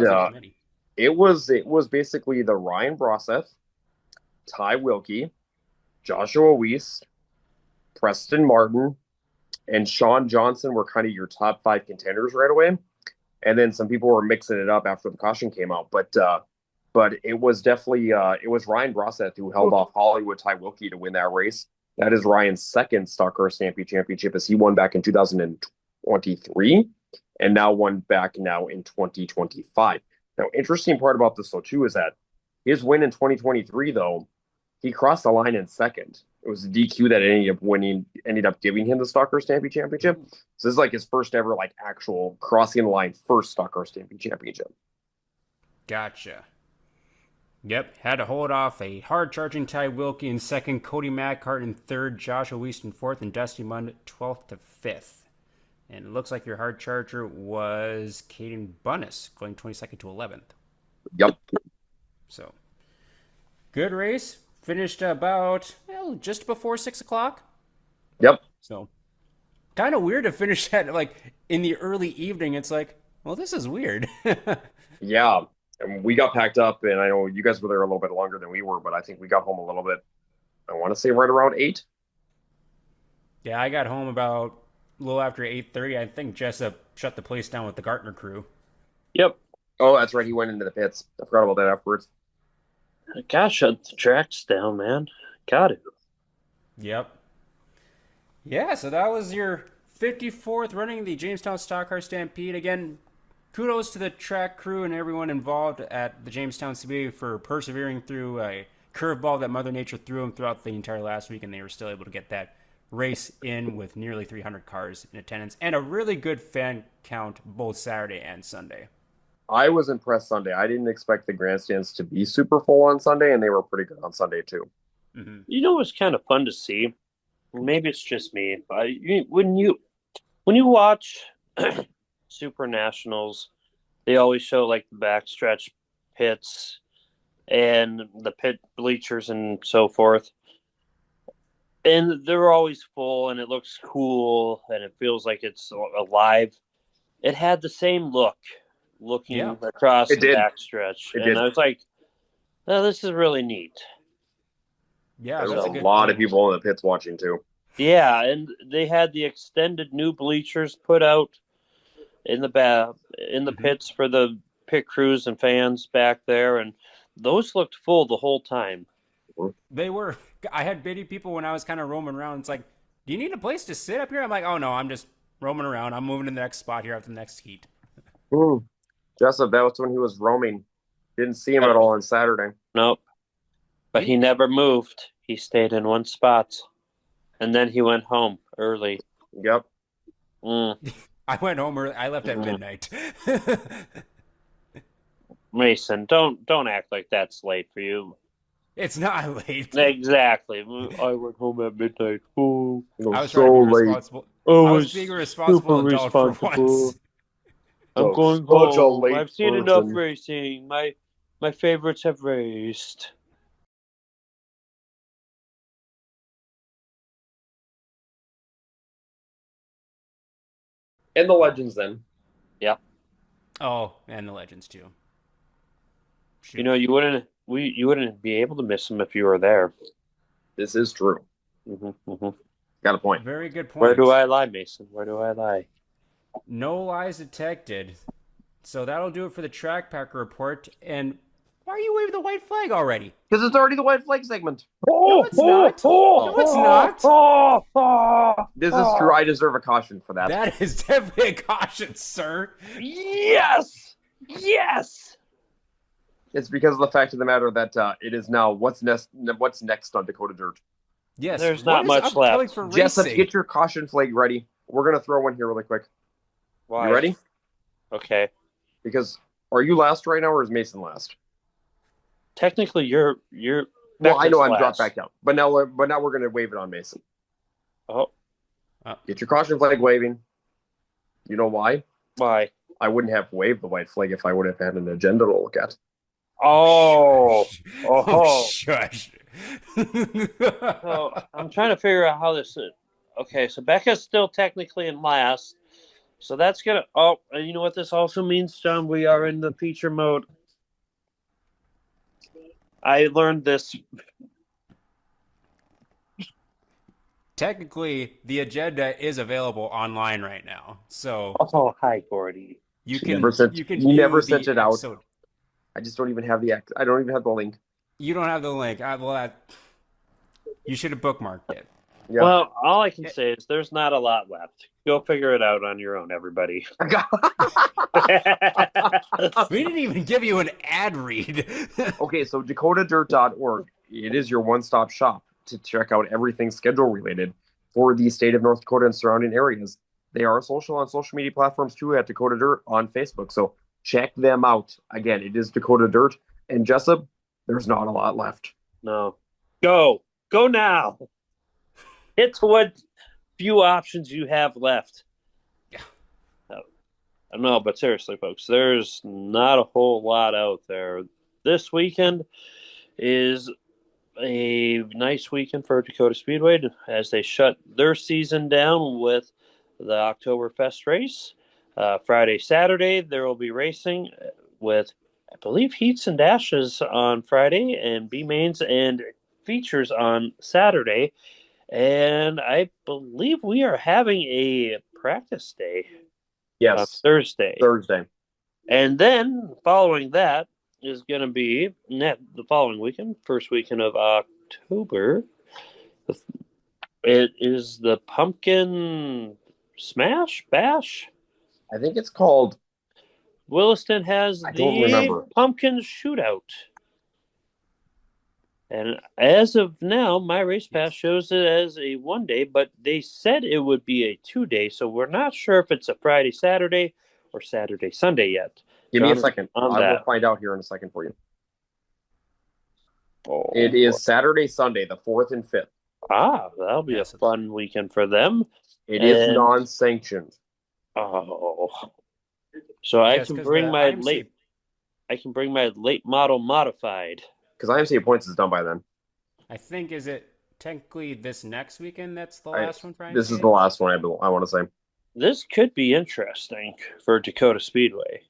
it was basically the Ryan Broseth, Ty Wilkie, Joshua Weiss, Preston Martin, and Sean Johnson were kind of your top 5 contenders right away. And then some people were mixing it up after the caution came out, but it was definitely it was Ryan Broseth who held off Hollywood Ty Wilkie to win that race. That is Ryan's second Stock Car Stampede championship, as he won back in 2023 and now won back now in 2025. Now, interesting part about this, though, too, is that his win in 2023, though, he crossed the line in second. It was the DQ that ended up giving him the Stock Car Stampede championship. So this is like his first ever, like, actual crossing the line first Stock Car Stampede championship. Gotcha. Yep, had to hold off a hard-charging Ty Wilkie in second, Cody Mackhart in third, Joshua Weiss in fourth, and Dusty Mund 12th to 5th. And it looks like your hard charger was Caden Bunnis, going 22nd to 11th. Yep. So, good race. Finished about, just before 6 o'clock. Yep. So, kind of weird to finish that, like, in the early evening. It's like, well, this is weird. Yeah. And we got packed up, and I know you guys were there a little bit longer than we were, but I think we got home a little bit, I want to say right around 8. Yeah, I got home about a little after 8:30. I think Jessup shut the place down with the Gartner crew. Yep. Oh, that's right. He went into the pits. I forgot about that afterwards. Gotta shut the tracks down, man. Gotta. Yep. Yeah, so that was your 54th running the Jamestown Stock Car Stampede. Again, kudos to the track crew and everyone involved at the Jamestown CBA for persevering through a curveball that Mother Nature threw them throughout the entire last week, and they were still able to get that race in with nearly 300 cars in attendance and a really good fan count both Saturday and Sunday. I was impressed Sunday. I didn't expect the grandstands to be super full on Sunday, and they were pretty good on Sunday too. Mm-hmm. You know what's kind of fun to see? Maybe it's just me, but when you watch Super Nationals, they always show like the backstretch pits and the pit bleachers and so forth. And they're always full, and it looks cool, and it feels like it's alive. It had the same look looking across the backstretch. And I was like, oh, this is really neat. Yeah, there's that's a lot of people in the pits watching too. Yeah, and they had the extended new bleachers put out in the pits for the pit crews and fans back there, and those looked full the whole time. They were. I had bitty people when I was kind of roaming around. It's like, do you need a place to sit up here? I'm like, oh no, I'm just roaming around. I'm moving to the next spot here after the next heat. Jessup, that was when he was roaming. Didn't see him at all on Saturday. Nope. But he never moved. He stayed in one spot. And then he went home early. Yep. I went home early. I left at midnight. Mason, don't act like that's late for you. It's not late. Exactly. I went home at midnight. Oh, It was I was so trying to be late. responsible. I was being a super responsible adult for responsible. once. I'm Oh, going such a home. late I've seen enough person. racing. My favorites have raced. And the legends then. Yeah. Oh, and the legends too. Shoot. You know, you wouldn't be able to miss them if you were there. This is true. Mm-hmm. Got a point. Very good point. Where do I lie, Mason? Where do I lie? No lies detected. So that'll do it for the Track Packer report. And why are you waving the white flag already? Because it's already the white flag segment. No, it's not. No, it's not. This is true. I deserve a caution for that. That is definitely a caution, sir. Yes! Yes! It's because of the fact of the matter that it is now what's next on Dakota Dirt. Yes, There's what not is much upcoming left. for Jessup, racing? get your caution flag ready. We're going to throw one here really quick. Why? You ready? Okay. Because are you last right now or is Mason last? Technically, you're. Well, I know I'm last. dropped back down, but now we're going to wave it on Mason. Oh, Get your caution flag waving. You know why? why? I wouldn't have waved the white flag if I would have had an agenda to look at. Oh, Oh, shush. So I'm trying to figure out how this is. Okay, so Becca's still technically in last. So that's gonna. Oh, and you know what this also means, John? We are in the feature mode. I learned this. Technically, the agenda is available online right now, so Oh, hi, Brody. you He can never sent- you can he never view sent the it out. episode. I just don't even have I don't even have the link. You don't have the link. You should have bookmarked it. Yeah. Well, all I can say is there's not a lot left. Go figure it out on your own, everybody. We didn't even give you an ad read. Okay, so dakotadirt.org. It is your one-stop shop to check out everything schedule related for the state of North Dakota and surrounding areas. They are on social media platforms too at Dakota Dirt on Facebook. So check them out. Again, it is Dakota Dirt. And Jessup, there's not a lot left. No. Go now. Hit to what few options you have left. Yeah. I don't know, but seriously, folks, there's not a whole lot out there. This weekend is a nice weekend for Dakota Speedway as they shut their season down with the Oktoberfest race. Friday, Saturday, there will be racing with, I believe, heats and dashes on Friday and B mains and features on Saturday. And I believe we are having a practice day on Yes. Thursday. And then following that is going to be the following weekend, first weekend of October. It is the Pumpkin Smash Bash. I think it's called. Williston has I don't the remember. Pumpkin Shootout. And as of now, my race pass shows it as a 1 day, but they said it would be a 2 day, so we're not sure if it's a Friday, Saturday, or Saturday, Sunday yet. Give me a John, second. on I will that. find out here in a second for you. Oh, It is Saturday, Sunday, the 4th and 5th. that'll be Yes, a fun weekend for them. It is And- non-sanctioned. Oh, so I Yes, can 'cause bring the my IMC late. I can bring my late model modified. Because IMCA points is done by then. I think, is it technically this next weekend that's the last one, Brian? This is the last one I want to say. This could be interesting for Dakota Speedway.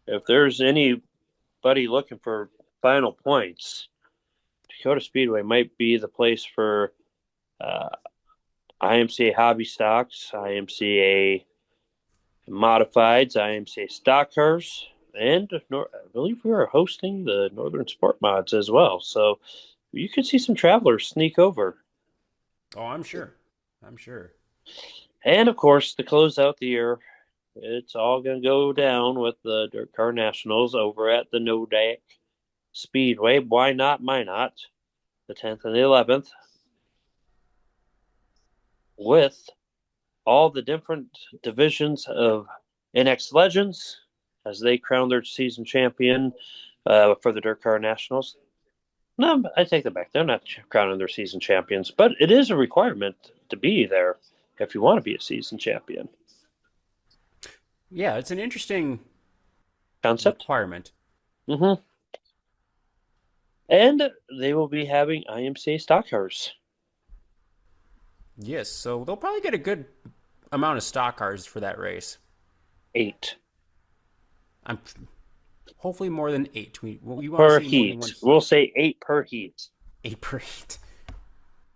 If there's anybody looking for final points, Dakota Speedway might be the place for IMCA hobby stocks, IMCA modifieds, IMCA stock cars, and I believe we are hosting the Northern Sport Mods as well. So you could see some travelers sneak over. Oh, I'm sure. And of course, to close out the year, it's all going to go down with the Dirt Car Nationals over at the Nodak Speedway. Why not? Why not? The 10th and the 11th. With all the different divisions of NX Legends as they crown their season champion for the Dirt Car Nationals. No, I take that back. They're not crowning their season champions, but it is a requirement to be there if you want to be a season champion. Yeah, it's an interesting Concept. requirement. Mm-hmm. And they will be having IMCA stock cars. Yes, so they'll probably get a good amount of stock cars for that race. 8 I'm hopefully more than 8. We want per to see more than one heat. We'll say 8 per heat. 8 per heat.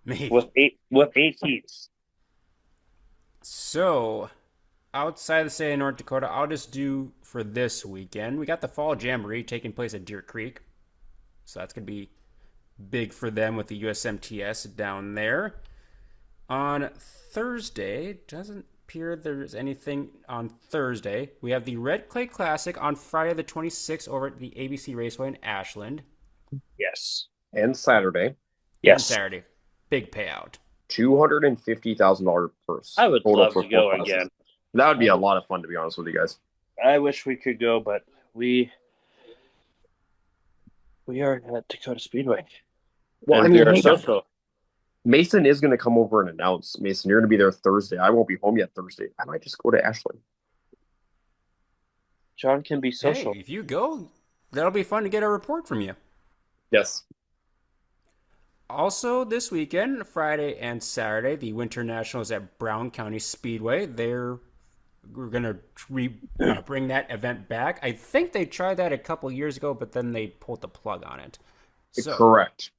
Maybe. With eight heats. So, outside the state of North Dakota, I'll just do for this weekend. We got the Fall Jamboree taking place at Deer Creek. So that's going to be big for them with the USMTS down there. On Thursday, doesn't appear there's anything on Thursday. We have the Red Clay Classic on Friday the 26th over at the ABC Raceway in Ashland. Yes. And Saturday. Yes. And Saturday. Big payout. $250,000 purse. I would love to go again. That would be a lot of fun, to be honest with you guys. I wish we could go, but we are at Dakota Speedway. Well, and I mean, we are social. Mason is going to come over and announce. Mason, you're going to be there Thursday. I won't be home yet Thursday. I might just go to Ashland. John can be social. Hey, if you go, that'll be fun to get a report from you. Yes. Also, this weekend, Friday and Saturday, the Winter Nationals at Brown County Speedway. We're going to bring that event back. I think they tried that a couple years ago, but then they pulled the plug on it. So, correct.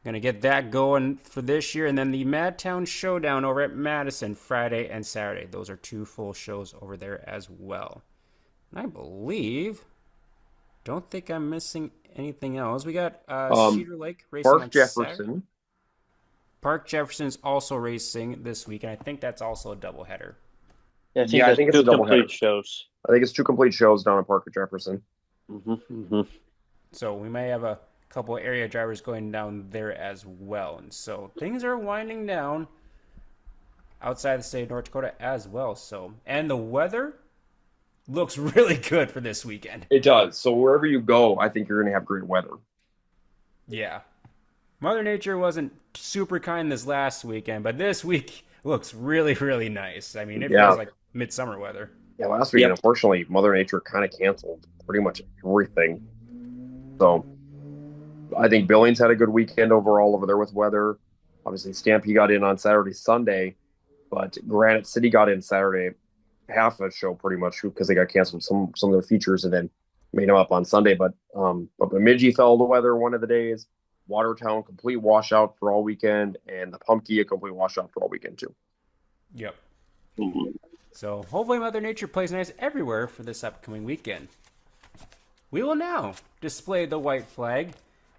Going to get that going for this year. And then the Madtown Showdown over at Madison, Friday and Saturday. Those are 2 full shows over there as well. And I don't think I'm missing anything else. We got Cedar Lake racing Park on Jefferson. Saturday. Park Jefferson's also racing this week, and I think that's also a doubleheader. Yeah, I think it's 2 complete shows. I think it's 2 complete shows down at Park Jefferson. So we may have a couple of area drivers going down there as well. And so things are winding down outside the state of North Dakota as well. And the weather looks really good for this weekend. It does. So wherever you go, I think you're going to have great weather. Yeah. Mother Nature wasn't super kind this last weekend, but this week looks really, really nice. I mean, it feels like midsummer weather. Yeah, last weekend, unfortunately, Mother Nature kind of canceled pretty much everything. So I think Billings had a good weekend overall over there with weather. Obviously, Stampede got in on Saturday, Sunday, but Granite City got in Saturday, half a show pretty much because they got canceled some of their features and then made them up on Sunday. But Bemidji fell to weather one of the days. Watertown, complete washout for all weekend, and the Pumpkin, a complete washout for all weekend too. Yep. So hopefully Mother Nature plays nice everywhere for this upcoming weekend. We will now display the white flag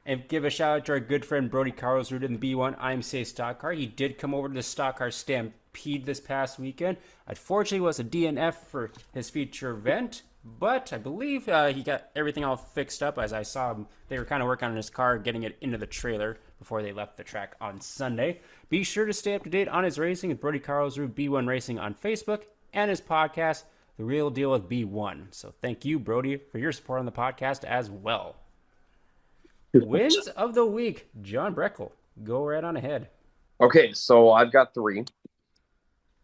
and give a shout out to our good friend Brody Carlsrud in the B1 IMCA Stock Car. He did come over to the Stock Car Stampede this past weekend. Unfortunately, it was a DNF for his feature event, but I believe he got everything all fixed up. As I saw him, they were kind of working on his car, getting it into the trailer before they left the track on Sunday. Be sure to stay up to date on his racing with Brody Carlsrud B1 Racing on Facebook and his podcast, The Real Deal with B1. So thank you, Brody, for your support on the podcast as well. Wins of the week, John Breckel. Go right on ahead. Okay, so I've got 3.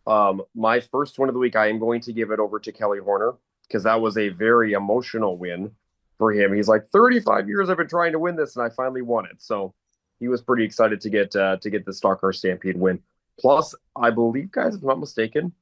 My first win of the week, I am going to give it over to Kelly Horner because that was a very emotional win for him. He's like, 35 years I've been trying to win this, and I finally won it. So he was pretty excited to get the Stock Car Stampede win. Plus, I believe, guys, if I'm not mistaken,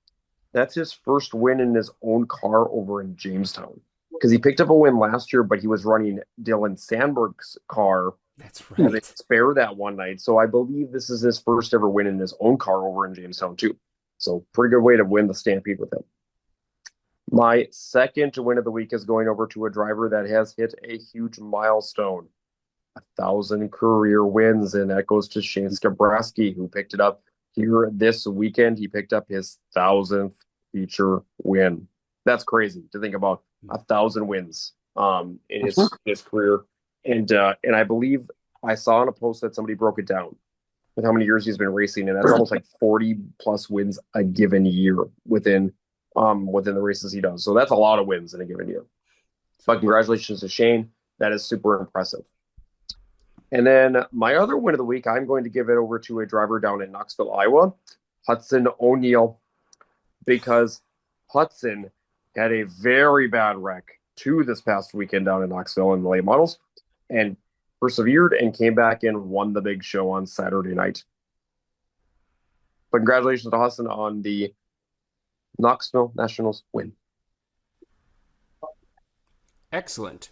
that's his first win in his own car over in Jamestown. Because he picked up a win last year, but he was running Dylan Sandberg's car. That's right. As a spare that one night. So I believe this is his first ever win in his own car over in Jamestown, too. So pretty good way to win the Stampede with him. My second win of the week is going over to a driver that has hit a huge milestone. 1,000 career wins, and that goes to Shane Skabrowski, who picked it up here this weekend. He picked up his 1,000th feature win. That's crazy to think about. 1,000 wins in his career, and I believe I saw on a post that somebody broke it down with how many years he's been racing, and that's almost like 40 plus wins a given year within the races he does. So that's a lot of wins in a given year. But congratulations to Shane. That is super impressive. And then my other win of the week, I'm going to give it over to a driver down in Knoxville, Iowa, Hudson O'Neill, because Hudson had a very bad wreck this past weekend down in Knoxville in the late models and persevered and came back and won the big show on Saturday night. But congratulations to Hudson on the Knoxville Nationals win. Excellent.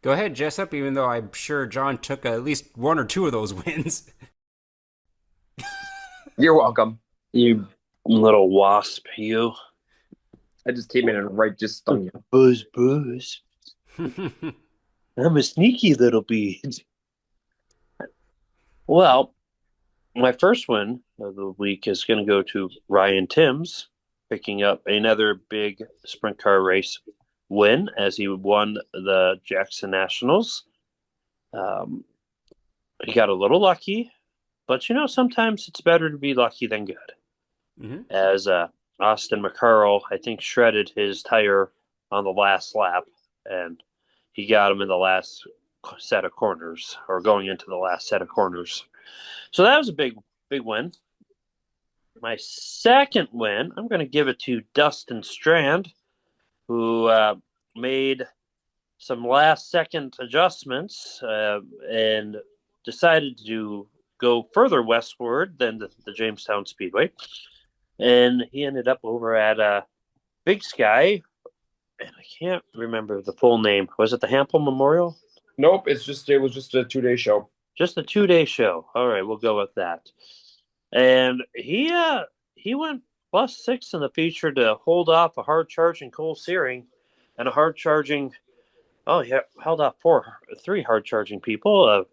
Go ahead, Jessup, even though I'm sure John took at least one or two of those wins. You're welcome. You little wasp, you. I just came in and just stung you. Buzz. I'm a sneaky little bead. Well, my first win of the week is going to go to Ryan Timms, picking up another big sprint car race win as he won the Jackson Nationals. He got a little lucky, but sometimes it's better to be lucky than good. Mm-hmm. As Austin McCarl, I think, shredded his tire on the last lap, and he got him in the last set of corners, or going into the last set of corners. So that was a big win. My second win, I'm going to give it to Dustin Strand, who made some last-second adjustments and decided to go further westward than the Jamestown Speedway. And he ended up over at Big Sky, and I can't remember the full name. Was it the Hampel Memorial? Nope, it was just a 2-day show. Just a 2-day show. All right, we'll go with that. And he went +6 in the feature to hold off a hard-charging Cole Searing and a hard-charging. Oh, yeah, held off 3 hard-charging people.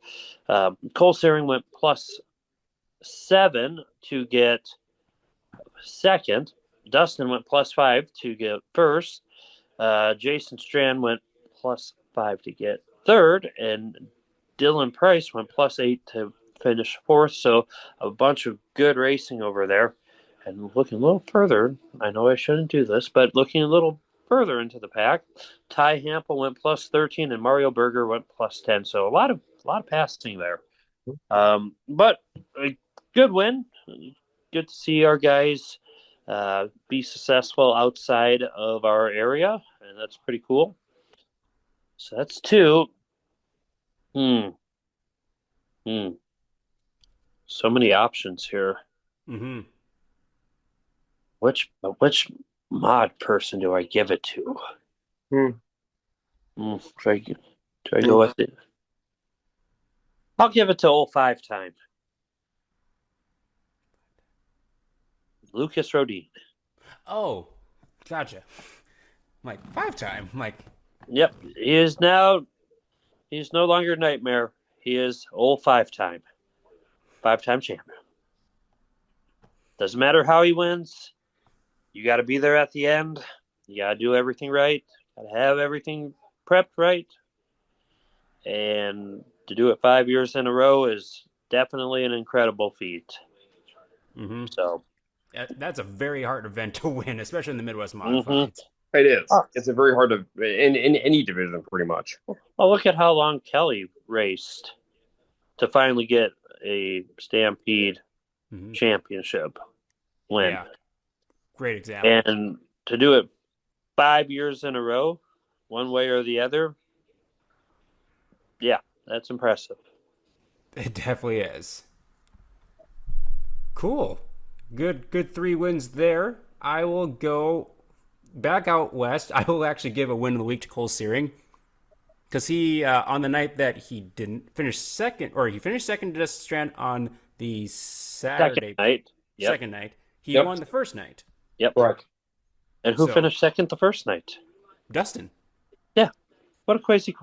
Cole Searing went +7 to get second. Dustin went +5 to get first. Jason Strand went +5 to get third, and Dylan Price went +8 to finish fourth. So a bunch of good racing over there. And looking a little further, I know I shouldn't do this, but looking a little further into the pack, Ty Hampel went +13 and Mario Berger went +10. So a lot of passing there. But a good win. Good to see our guys be successful outside of our area, and that's pretty cool. So that's 2. So many options here. Mm-hmm. Which mod person do I give it to? Do I go with it? I'll give it to old 5-time. Lucas Rodin. Oh, gotcha. I'm like 5-time. I'm like, yep, he's no longer Nightmare. He is old 5-time. 5-time champion. Doesn't matter how he wins. You got to be there at the end. You got to do everything right. Got to have everything prepped right. And to do it 5 years in a row is definitely an incredible feat. mm-hmm. So that's a very hard event to win, especially in the Midwest Modifieds. It is. It's a very hard to in any division, pretty much. Well, look at how long Kelly raced to finally get a Stampede championship win. Yeah. Great example. And to do it 5 years in a row, one way or the other, yeah, that's impressive. It definitely is. Cool. Good 3 wins there. I will go back out west. I will actually give a win of the week to Cole Searing, because he, on the night that he didn't finish second, or he finished second to Dustin Strand on the Saturday Second night. Yep. Second night, he won the first night. Yep. Right. And who finished second the first night? Dustin. Yeah. What a crazy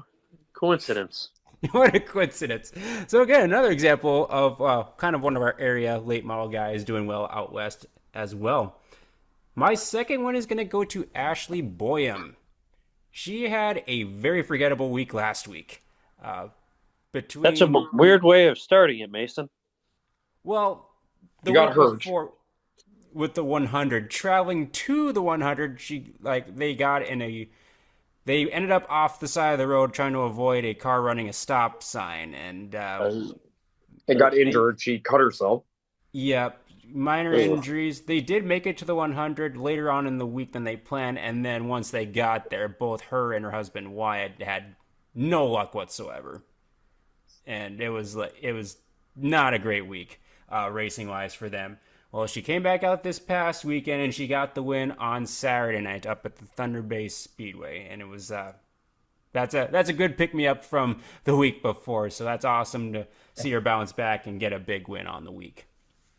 coincidence. What a coincidence. So again, another example of kind of one of our area late model guys doing well out west as well. My second one is going to go to Ashley Boyum. She had a very forgettable week last week. That's a weird way of starting it, Mason. Well, you got hurt with the 100, traveling to the 100, they got in they ended up off the side of the road trying to avoid a car running a stop sign, and and got injured. She cut herself. Yep. Minor injuries. They did make it to the 100 later on in the week than they planned, and then once they got there, both her and her husband Wyatt had no luck whatsoever, and it was not a great week racing wise for them. Well, she came back out this past weekend and she got the win on Saturday night up at the Thunder Bay Speedway, and it was that's a good pick me up from the week before. So that's awesome to see her bounce back and get a big win on the week.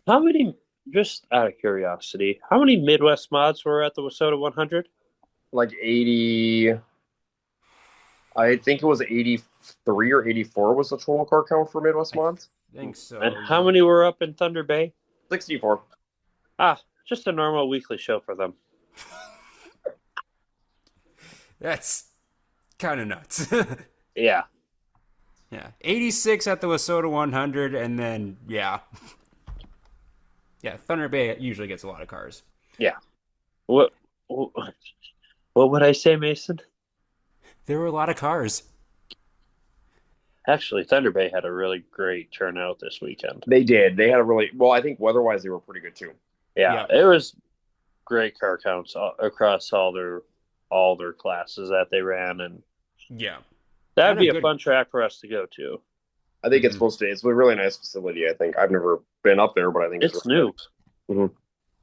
How many? Just out of curiosity, how many Midwest mods were at the Wissota 100? Like 80. I think it was 83 or 84 was the total car count for Midwest mods. I think so. And how many were up in Thunder Bay? 64. Just a normal weekly show for them. That's kind of nuts. Yeah. Yeah. 86 at the Wissota 100, and then, yeah. Yeah, Thunder Bay usually gets a lot of cars. Yeah. What would I say, Mason? There were a lot of cars. Actually, Thunder Bay had a really great turnout this weekend. They did. They had a really well. I think weather-wise, they were pretty good too. Yeah, it was great car counts across all their classes that they ran, and yeah, that'd be a fun track for us to go to. I think it's supposed to. It's a really nice facility. I think I've never been up there, but I think it's new. Mm-hmm.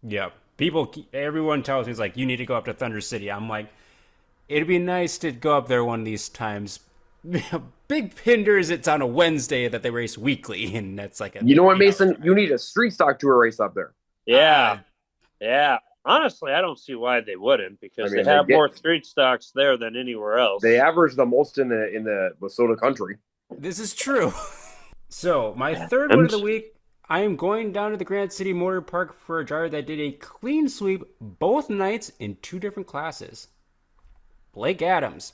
Yeah, everyone tells me it's like you need to go up to Thunder City. I'm like, it'd be nice to go up there one of these times. Big hinder is it's on a Wednesday that they race weekly, and that's like a. You know what, Mason? You need a street stock tour race up there. Yeah, yeah. Honestly, I don't see why they wouldn't, because they have more street stocks there than anywhere else. They average the most in the Wissota country. This is true. So my third one of the week, I am going down to the Grant City Motor Park for a driver that did a clean sweep both nights in two different classes. Blake Adams.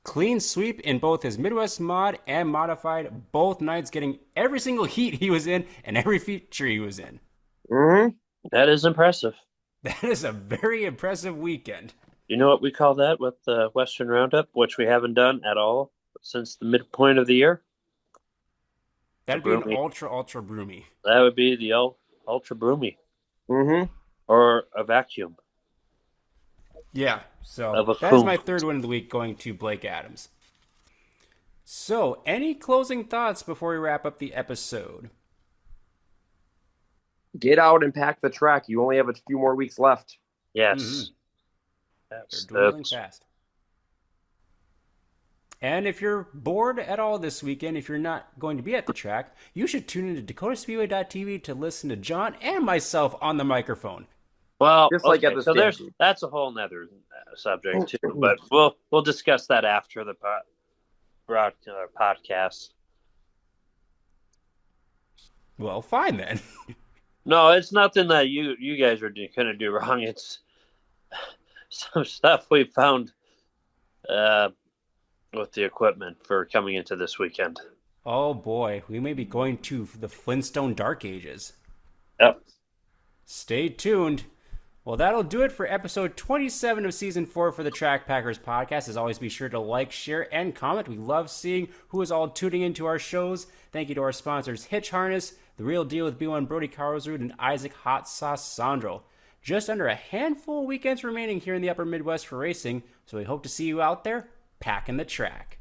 Clean sweep in both his Midwest mod and modified, both nights getting every single heat he was in and every feature he was in. Mm-hmm. That is impressive. That is a very impressive weekend. You know what we call that with the Western Roundup, which we haven't done at all since the midpoint of the year? That'd be an ultra broomy. That would be the ultra broomy. Mm-hmm. Or a vacuum. Yeah, so that is my third one of the week, going to Blake Adams. So, any closing thoughts before we wrap up the episode? Get out and pack the track. You only have a few more weeks left. Yes. Mm-hmm. They're dwindling fast. And if you're bored at all this weekend, if you're not going to be at the track, you should tune into DakotaSpeedway.tv to listen to John and myself on the microphone. Well, just like at the that's a whole nother subject too, but we'll discuss that after the podcast. Well, fine then. No, it's nothing that you guys are going to do wrong. It's some stuff we found with the equipment for coming into this weekend. Oh boy, we may be going to the Flintstone Dark Ages. Yep. Stay tuned. Well, that'll do it for episode 27 of Season 4 for the Track Packers podcast. As always, be sure to like, share, and comment. We love seeing who is all tuning into our shows. Thank you to our sponsors, Hitch Harness, The Real Deal with B1 Brody, Carlsrud, and Isaac Hot Sauce Sondrol. Just under a handful of weekends remaining here in the Upper Midwest for racing, so we hope to see you out there packing the track.